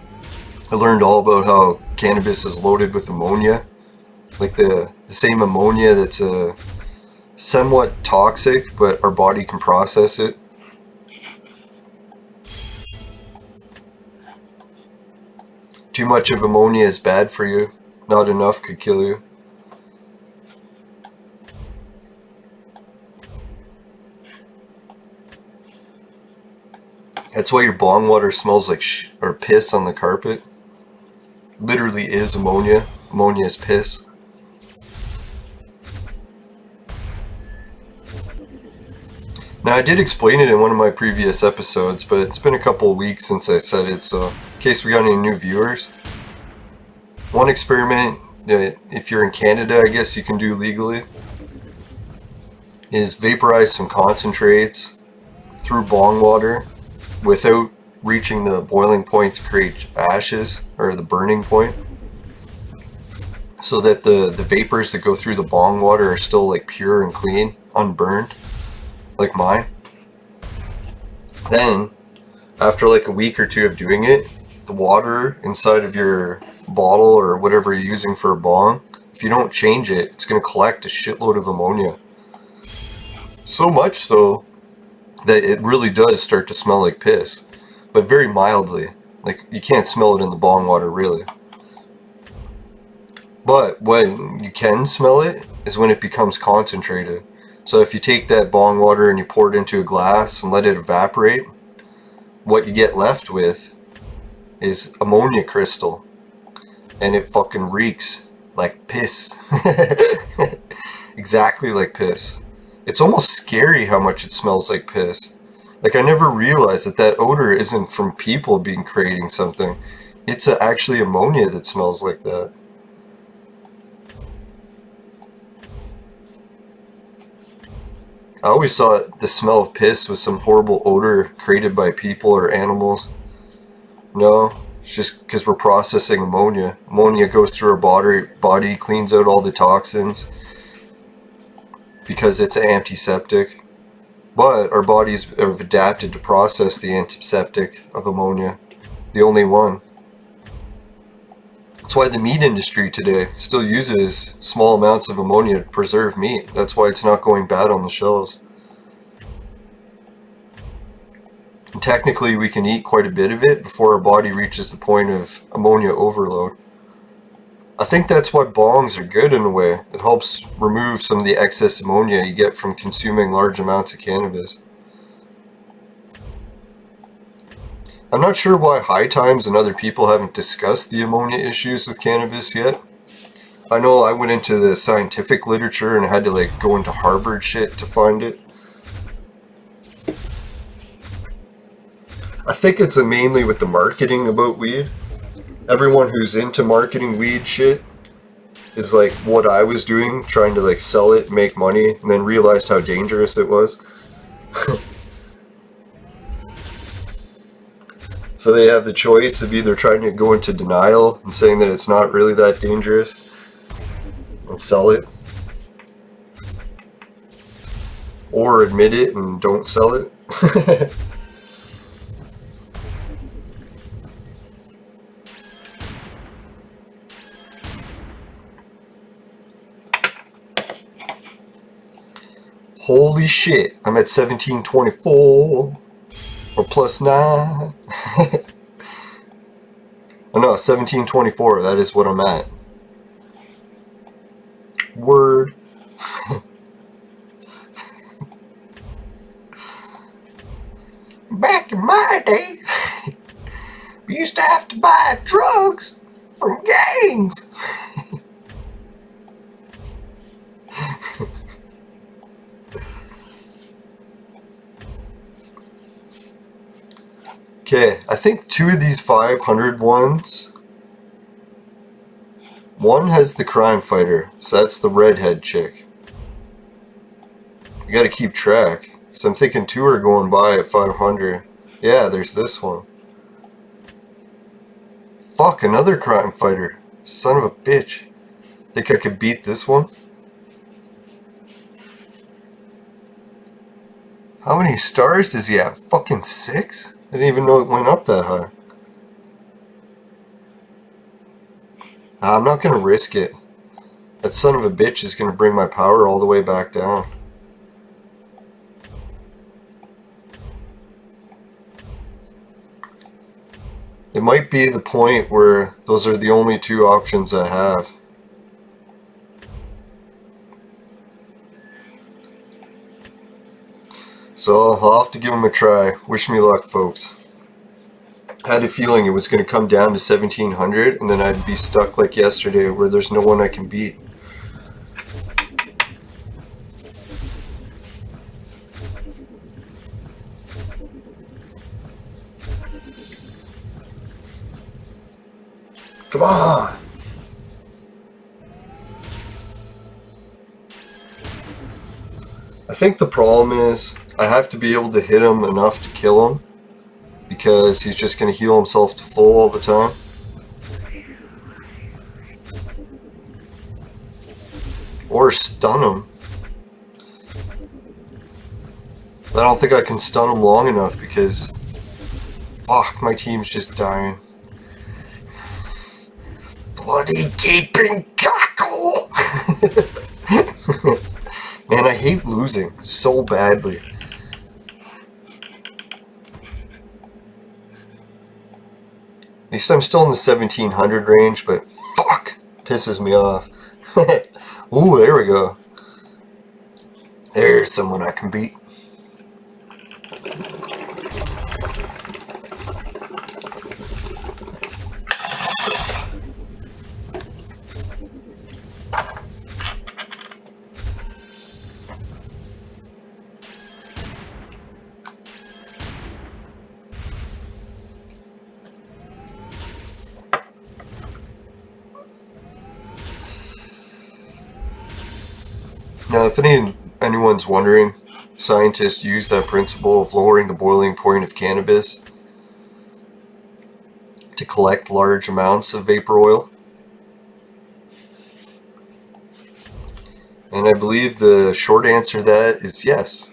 I learned all about how cannabis is loaded with ammonia, like the same ammonia that's somewhat toxic, but our body can process it. Too much of ammonia is bad for you. Not enough could kill you. That's why your bong water smells like or piss on the carpet. Literally is ammonia. Ammonia is piss. Now, I did explain it in one of my previous episodes, but it's been a couple of weeks since I said it, so in case we got any new viewers. One experiment, if you're in Canada, I guess you can do legally, is vaporize some concentrates through bong water without reaching the boiling point to create ashes, or the burning point, so that the vapors that go through the bong water are still like pure and clean, unburned, like mine. Then, after like a week or two of doing it, the water inside of your bottle or whatever you're using for a bong, if you don't change it, it's going to collect a shitload of ammonia. So much so that it really does start to smell like piss, but very mildly. Like, you can't smell it in the bong water, really. But when you can smell it is when it becomes concentrated. So if you take that bong water and you pour it into a glass and let it evaporate, what you get left with is ammonia crystal. And it fucking reeks like piss. Exactly like piss. It's almost scary how much it smells like piss. Like, I never realized that odor isn't from people creating something. It's actually ammonia that smells like that. I always thought the smell of piss was some horrible odor created by people or animals. No, it's just because we're processing ammonia. Ammonia goes through our body, cleans out all the toxins, because it's an antiseptic. But our bodies have adapted to process the antiseptic of ammonia, the only one. That's why the meat industry today still uses small amounts of ammonia to preserve meat. That's why it's not going bad on the shelves. And technically, we can eat quite a bit of it before our body reaches the point of ammonia overload. I think that's why bongs are good in a way. It helps remove some of the excess ammonia you get from consuming large amounts of cannabis. I'm not sure why High Times and other people haven't discussed the ammonia issues with cannabis yet. I know I went into the scientific literature and I had to like go into Harvard shit to find it. I think it's mainly with the marketing about weed. Everyone who's into marketing weed shit is like what I was doing, trying to like sell it, make money, and then realized how dangerous it was. So they have the choice of either trying to go into denial and saying that it's not really that dangerous and sell it, or admit it and don't sell it. Holy shit, I'm at 1724, or plus 9. Oh no, 1724, that is what I'm at. Word. Back in my day, We used to have to buy drugs from gangs. Okay, I think 2 of these 500 ones. One has the crime fighter, so that's the redhead chick. You gotta keep track. So I'm thinking 2 are going by at 500. Yeah, there's this one. Fuck, another crime fighter. Son of a bitch. Think I could beat this one? How many stars does he have? Fucking 6? I didn't even know it went up that high. I'm not gonna risk it. That son of a bitch is gonna bring my power all the way back down. It might be the point where those are the only 2 options I have. So I'll have to give him a try. Wish me luck, folks. I had a feeling it was going to come down to 1700 and then I'd be stuck like yesterday where there's no one I can beat. Come on! I think the problem is I have to be able to hit him enough to kill him because he's just going to heal himself to full all the time. Or stun him. But I don't think I can stun him long enough because fuck, my team's just dying. Bloody gaping cockle! Man, I hate losing so badly. At least I'm still in the 1700 range, but fuck, pisses me off. Ooh, there we go. There's someone I can beat. Now, if anyone's wondering, scientists use that principle of lowering the boiling point of cannabis to collect large amounts of vapor oil. And I believe the short answer to that is yes.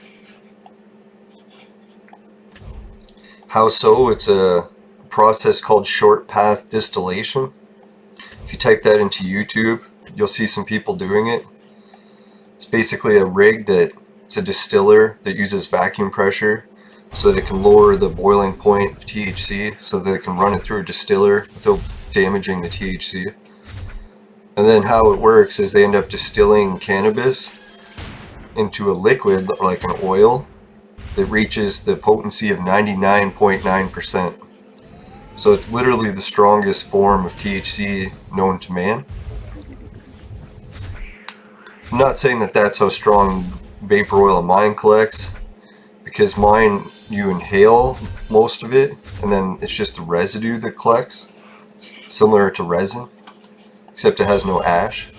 How so? It's a process called short path distillation. If you type that into YouTube, you'll see some people doing it. It's basically a rig it's a distiller that uses vacuum pressure so that it can lower the boiling point of THC so that it can run it through a distiller without damaging the THC. And then how it works is they end up distilling cannabis into a liquid like an oil that reaches the potency of 99.9%. So it's literally the strongest form of THC known to man. I'm not saying that that's how strong vapor oil of mine collects, because mine, you inhale most of it, and then it's just the residue that collects, similar to resin, except it has no ash,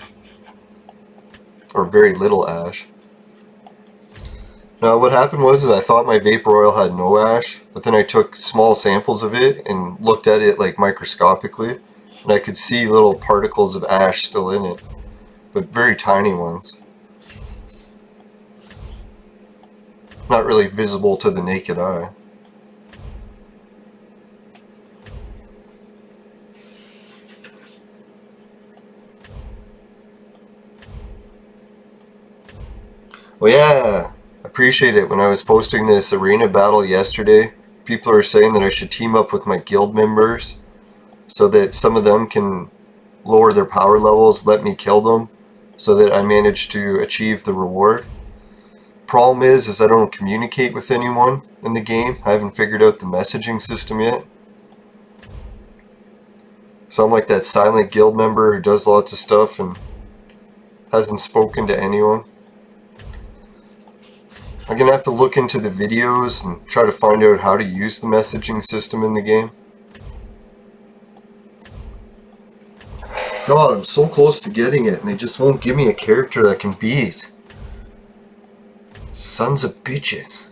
or very little ash. Now what happened was I thought my vapor oil had no ash, but then I took small samples of it and looked at it like microscopically, and I could see little particles of ash still in it, but very tiny ones. Not really visible to the naked eye. Well, yeah, I appreciate it. When I was posting this arena battle yesterday, people are saying that I should team up with my guild members so that some of them can lower their power levels, let me kill them, so that I manage to achieve the reward. Problem is I don't communicate with anyone in the game. I haven't figured out the messaging system yet. So I'm like that silent guild member who does lots of stuff and hasn't spoken to anyone. I'm gonna have to look into the videos and try to find out how to use the messaging system in the game. God, I'm so close to getting it and they just won't give me a character that can beat. Sons of bitches.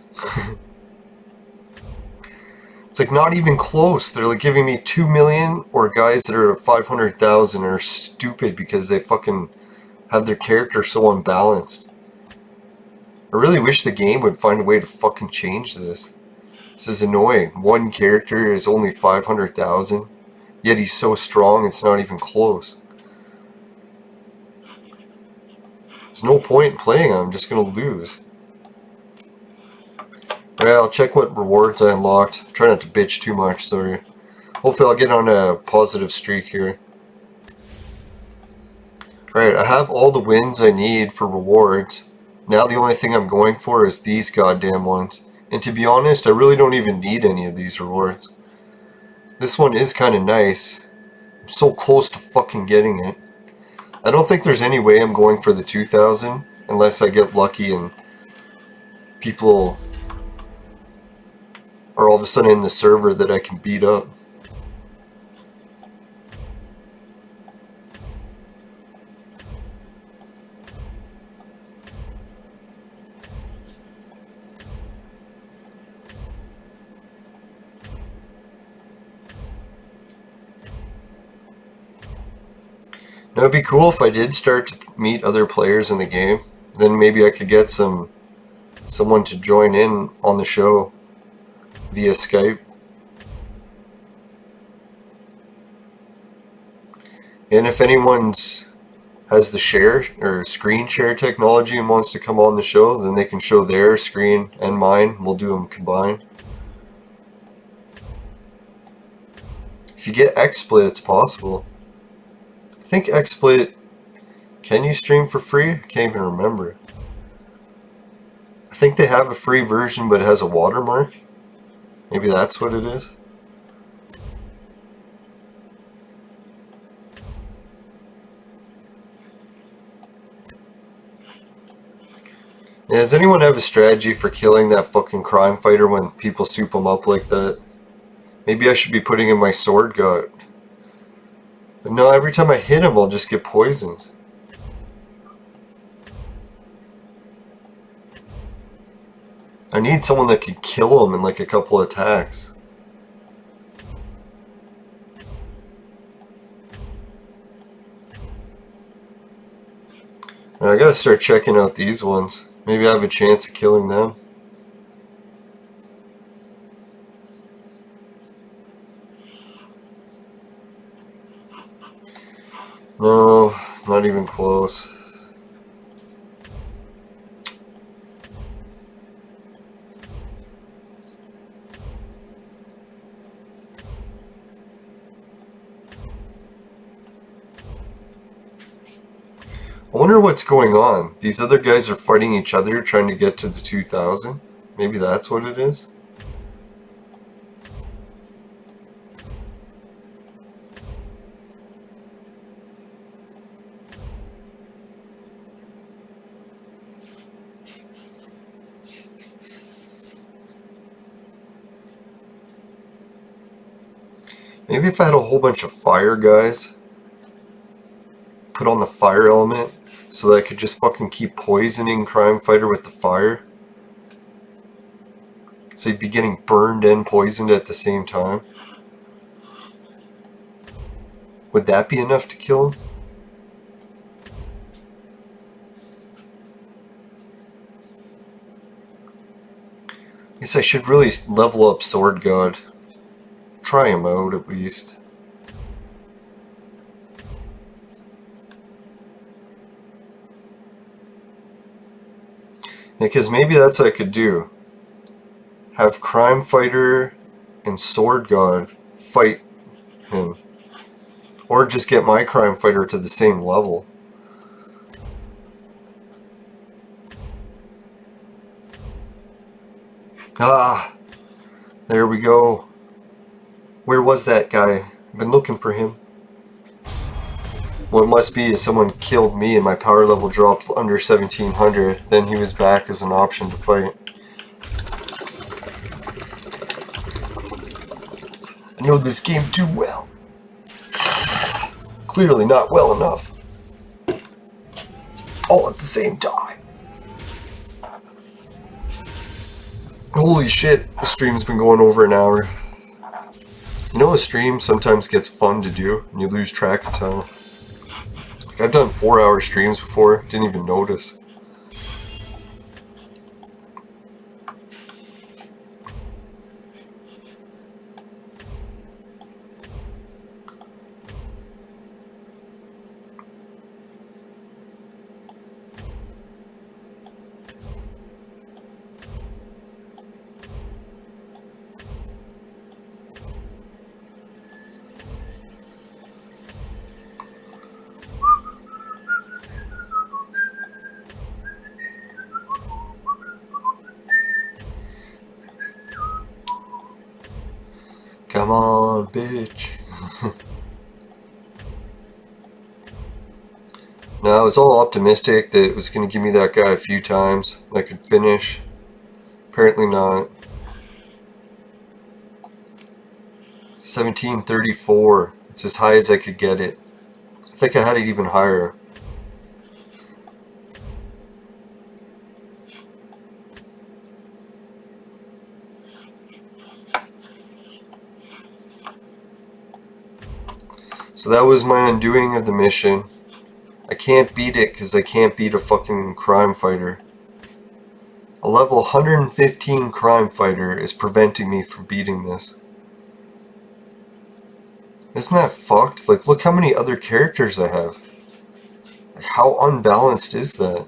It's like not even close. They're like giving me 2 million, or guys that are at 500,000 are stupid because they fucking have their character so unbalanced. I really wish the game would find a way to fucking change this. This is annoying. One character is only 500,000, yet he's so strong it's not even close. There's no point in playing him, I'm just gonna lose. Alright, I'll check what rewards I unlocked. Try not to bitch too much, sorry. Hopefully I'll get on a positive streak here. Alright, I have all the wins I need for rewards. Now the only thing I'm going for is these goddamn ones. And to be honest, I really don't even need any of these rewards. This one is kind of nice. I'm so close to fucking getting it. I don't think there's any way I'm going for the 2,000 unless I get lucky and people are all of a sudden in the server that I can beat up. Now it'd be cool if I did start to meet other players in the game. Then maybe I could get someone to join in on the show via Skype. And if anyone's has the share or screen share technology and wants to come on the show, then they can show their screen and mine. We'll do them combined. If you get XSplit, it's possible. I think XSplit, can you stream for free? I can't even remember. I think they have a free version, but it has a watermark. Maybe that's what it is. Yeah, does anyone have a strategy for killing that fucking crime fighter when people soup him up like that? Maybe I should be putting in my sword gut. But no, every time I hit him, I'll just get poisoned. I need someone that could kill him in like a couple attacks. I gotta start checking out these ones. Maybe I have a chance of killing them. No, not even close. I wonder what's going on. These other guys are fighting each other trying to get to the 2,000. Maybe that's what it is. Maybe if I had a whole bunch of fire guys, put on the fire element, so that I could just fucking keep poisoning Crime Fighter with the fire. So he'd be getting burned and poisoned at the same time. Would that be enough to kill him? I guess I should really level up Sword God. Try him out at least. Because maybe that's what I could do. Have Crime Fighter and Sword God fight him. Or just get my Crime Fighter to the same level. Ah! There we go. Where was that guy? I've been looking for him. What must be is someone killed me and my power level dropped under 1700. Then he was back as an option to fight. I know this game too well. Clearly not well enough. All at the same time. Holy shit, the stream's been going over an hour. You know, a stream sometimes gets fun to do and you lose track of time. Like, I've done 4-hour streams before, didn't even notice. Come on, bitch. No, I was all optimistic that it was going to give me that guy a few times. I could finish. Apparently not. 1734. It's as high as I could get it. I think I had it even higher. So that was my undoing of the mission. I can't beat it because I can't beat a fucking crime fighter. A level 115 crime fighter is preventing me from beating this. Isn't that fucked? Like, look how many other characters I have. Like, how unbalanced is that?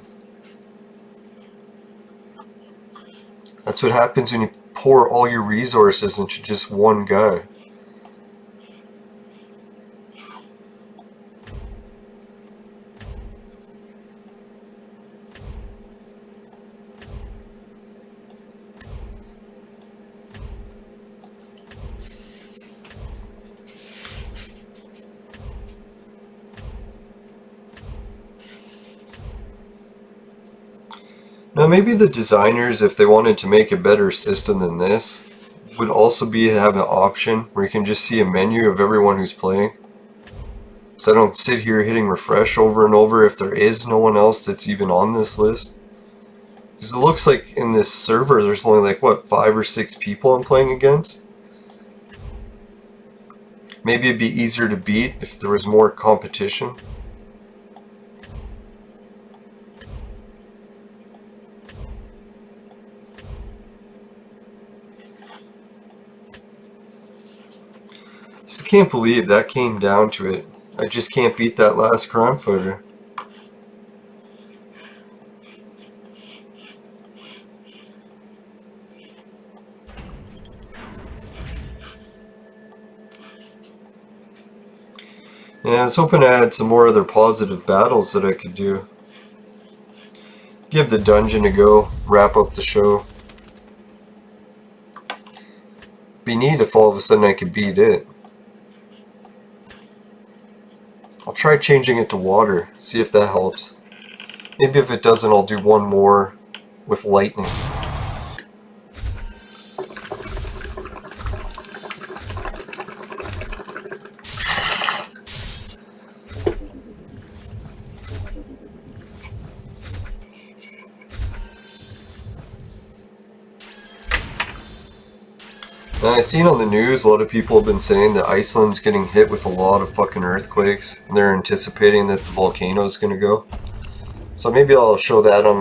That's what happens when you pour all your resources into just one guy. Now maybe the designers, if they wanted to make a better system than this, would also be to have an option where you can just see a menu of everyone who's playing. So I don't sit here hitting refresh over and over if there is no one else that's even on this list. Because it looks like in this server there's only like, what, 5 or 6 people I'm playing against? Maybe it'd be easier to beat if there was more competition. I can't believe that came down to it. I just can't beat that last crime fighter. Yeah, I was hoping I had some more other positive battles that I could do. Give the dungeon a go, wrap up the show. Be neat if all of a sudden I could beat it. I'll try changing it to water, see if that helps. Maybe if it doesn't, I'll do one more with lightning. Now, I've seen on the news a lot of people have been saying that Iceland's getting hit with a lot of fucking earthquakes, and they're anticipating that the volcano's gonna go. So maybe I'll show that on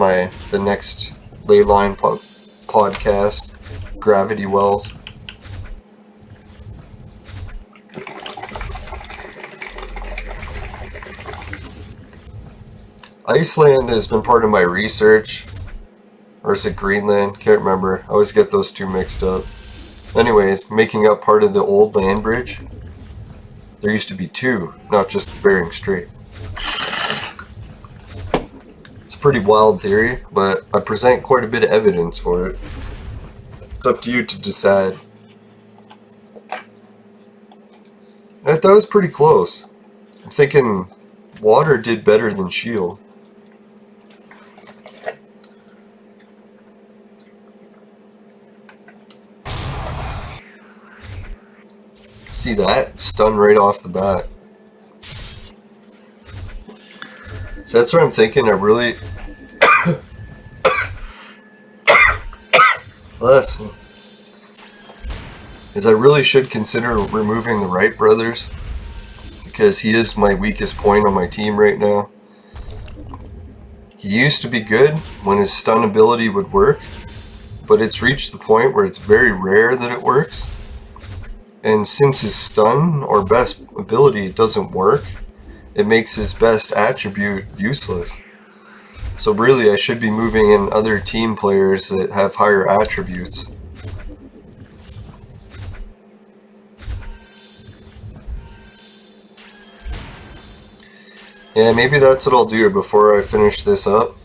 the next Leyline podcast, Gravity Wells. Iceland has been part of my research, or is it Greenland? Can't remember. I always get those two mixed up. Anyways, making up part of the old land bridge. There used to be 2, not just Bering Strait. It's a pretty wild theory, but I present quite a bit of evidence for it. It's up to you to decide. That was pretty close. I'm thinking water did better than shield. See that? Stun right off the bat. So that's what I'm thinking. I really... I really should consider removing the Wright brothers, because he is my weakest point on my team right now. He used to be good when his stun ability would work, but it's reached the point where it's very rare that it works. And since his stun or best ability doesn't work, it makes his best attribute useless. So really I should be moving in other team players that have higher attributes. Yeah, maybe that's what I'll do before I finish this up.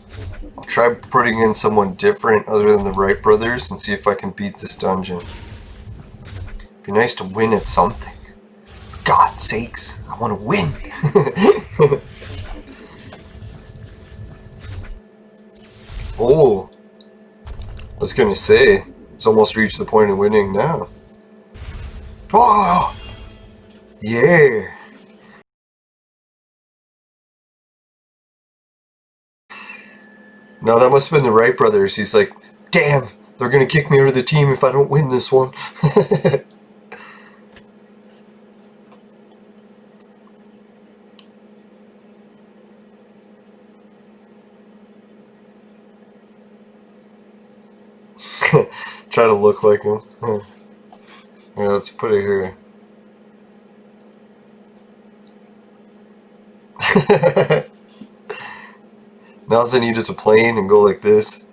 I'll try putting in someone different other than the Wright brothers and see if I can beat this dungeon. Be nice to win at something. For God's sakes, I want to win. Oh, I was gonna say, it's almost reached the point of winning now. Oh, yeah. No, that must have been the Wright brothers. He's like, damn, they're gonna kick me out of the team if I don't win this one. Try to look like him. Yeah, let's put it here. Now all I need is a plane and go like this.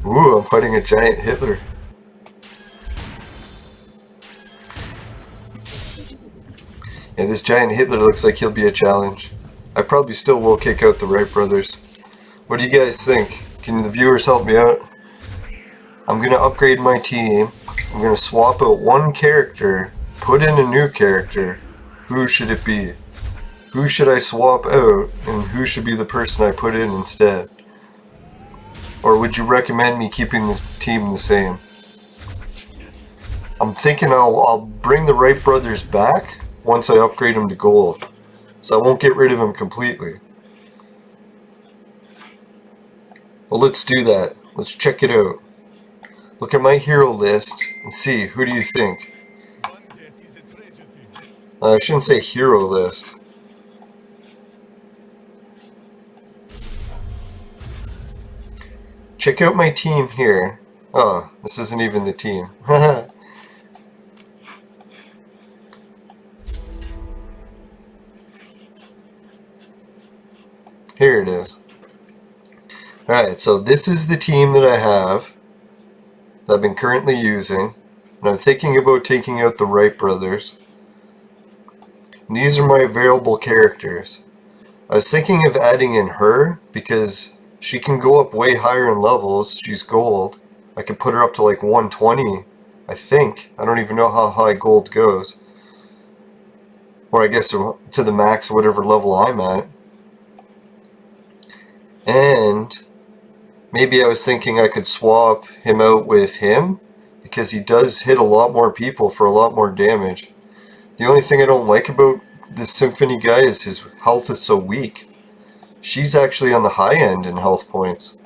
Ooh, I'm fighting a giant Hitler. Yeah, this giant Hitler looks like he'll be a challenge. I probably still will kick out the Wright brothers. What do you guys think? Can the viewers help me out? I'm gonna upgrade my team. I'm gonna swap out one character, put in a new character. Who should it be? Who should I swap out, and who should be the person I put in instead? Or would you recommend me keeping the team the same? I'm thinking I'll bring the Wright brothers back once I upgrade them to gold. So I won't get rid of them completely. Well, let's do that. Let's check it out. Look at my hero list and see, who do you think? I shouldn't say hero list. Check out my team here. Oh, this isn't even the team. Here it is. Alright, so this is the team that I have, that I've been currently using, and I'm thinking about taking out the Wright brothers. And these are my available characters. I was thinking of adding in her, because she can go up way higher in levels. She's gold. I could put her up to like 120, I think. I don't even know how high gold goes. Or I guess to the max of whatever level I'm at. And maybe I was thinking I could swap him out with him, because he does hit a lot more people for a lot more damage. The only thing I don't like about this Symphony guy is his health is so weak. She's actually on the high end in health points.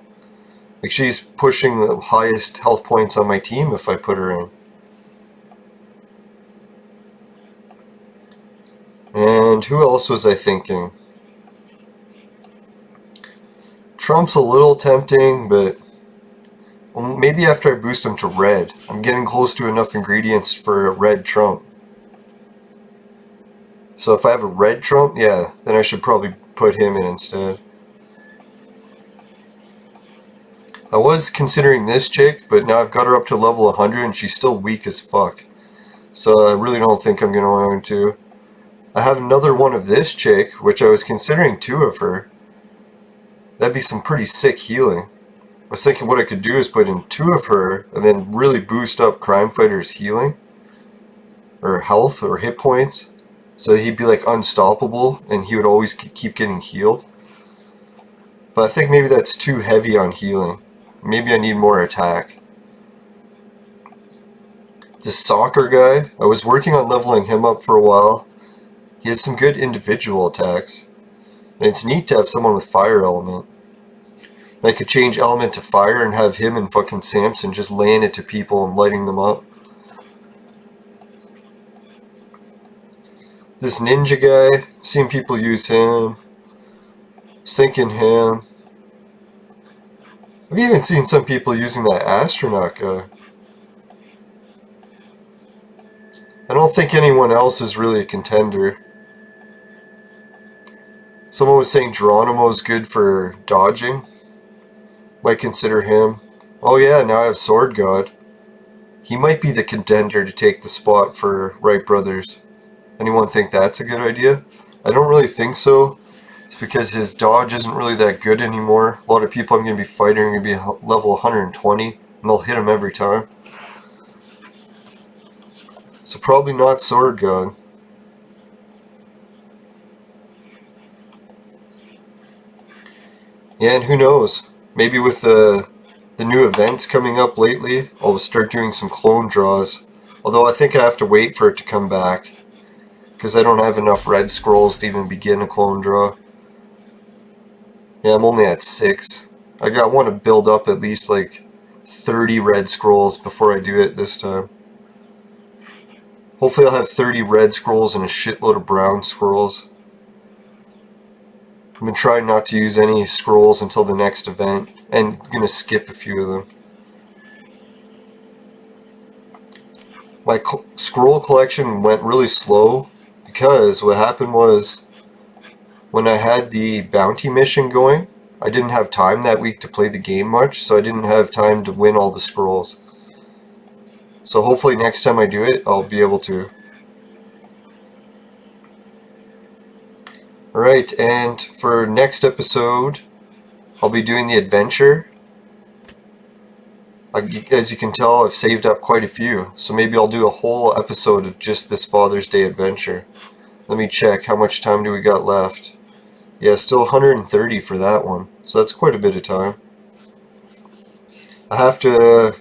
Like, she's pushing the highest health points on my team if I put her in. And who else was I thinking? Trump's a little tempting, but well, maybe after I boost him to red. I'm getting close to enough ingredients for a red Trump. So if I have a red Trump, yeah, then I should probably put him in instead. I was considering this chick, but now I've got her up to level 100 and she's still weak as fuck. So I really don't think I'm going to want to. I have another one of this chick, which I was considering 2 of her. That'd be some pretty sick healing. I was thinking what I could do is put in 2 of her and then really boost up Crime Fighter's healing or health or hit points so that he'd be like unstoppable and he would always keep getting healed. But I think maybe that's too heavy on healing. Maybe I need more attack. This soccer guy, I was working on leveling him up for a while. He has some good individual attacks. And it's neat to have someone with fire element. I could change element to fire and have him and fucking Samson just laying it to people and lighting them up. This ninja guy, I've seen people use him. Sinking him. I've even seen some people using that astronaut guy. I don't think anyone else is really a contender. Someone was saying Geronimo's good for dodging. Might consider him. Oh yeah, now I have Sword God. He might be the contender to take the spot for Wright Brothers. Anyone think that's a good idea? I don't really think so. It's because his dodge isn't really that good anymore. A lot of people I'm going to be fighting are going to be level 120, and they'll hit him every time. So probably not Sword God. Yeah, and who knows? Maybe with the new events coming up lately, I'll start doing some clone draws. Although I think I have to wait for it to come back, because I don't have enough red scrolls to even begin a clone draw. Yeah, I'm only at 6. I want to build up at least like 30 red scrolls before I do it this time. Hopefully I'll have 30 red scrolls and a shitload of brown scrolls. I've been trying not to use any scrolls until the next event, and I'm going to skip a few of them. My scroll collection went really slow because what happened was when I had the bounty mission going, I didn't have time that week to play the game much, so I didn't have time to win all the scrolls. So hopefully next time I do it, I'll be able to. Alright, and for next episode, I'll be doing the adventure. As you can tell, I've saved up quite a few, so maybe I'll do a whole episode of just this Father's Day adventure. Let me check, how much time do we got left? Yeah, still 130 for that one, so that's quite a bit of time. I have to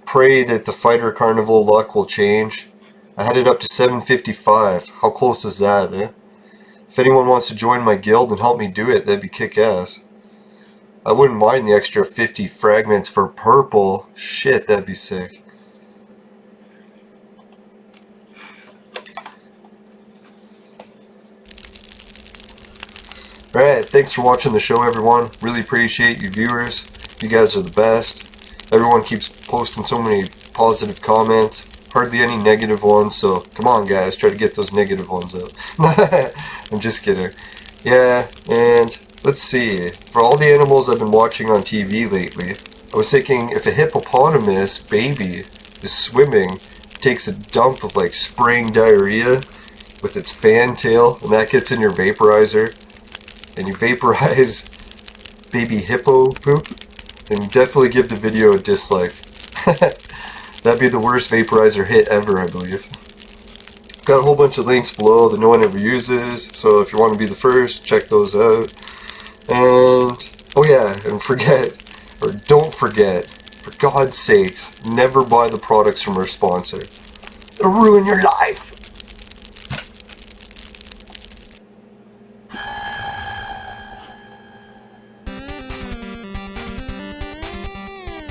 pray that the Fighter Carnival luck will change. I had it up to 755. How close is that, eh? If anyone wants to join my guild and help me do it, that'd be kick-ass. I wouldn't mind the extra 50 fragments for purple. Shit, that'd be sick. Alright, thanks for watching the show, everyone. Really appreciate you viewers. You guys are the best. Everyone keeps posting so many positive comments. Hardly any negative ones, so come on guys, try to get those negative ones out. I'm just kidding. Yeah, and let's see. For all the animals I've been watching on TV lately, I was thinking if a hippopotamus baby is swimming, takes a dump of like spraying diarrhea with its fan tail, and that gets in your vaporizer, and you vaporize baby hippo poop, then definitely give the video a dislike. That'd be the worst vaporizer hit ever, I believe. Got a whole bunch of links below that no one ever uses, so if you want to be the first, check those out. And, oh yeah, and don't forget, for God's sakes, never buy the products from our sponsor. It'll ruin your life!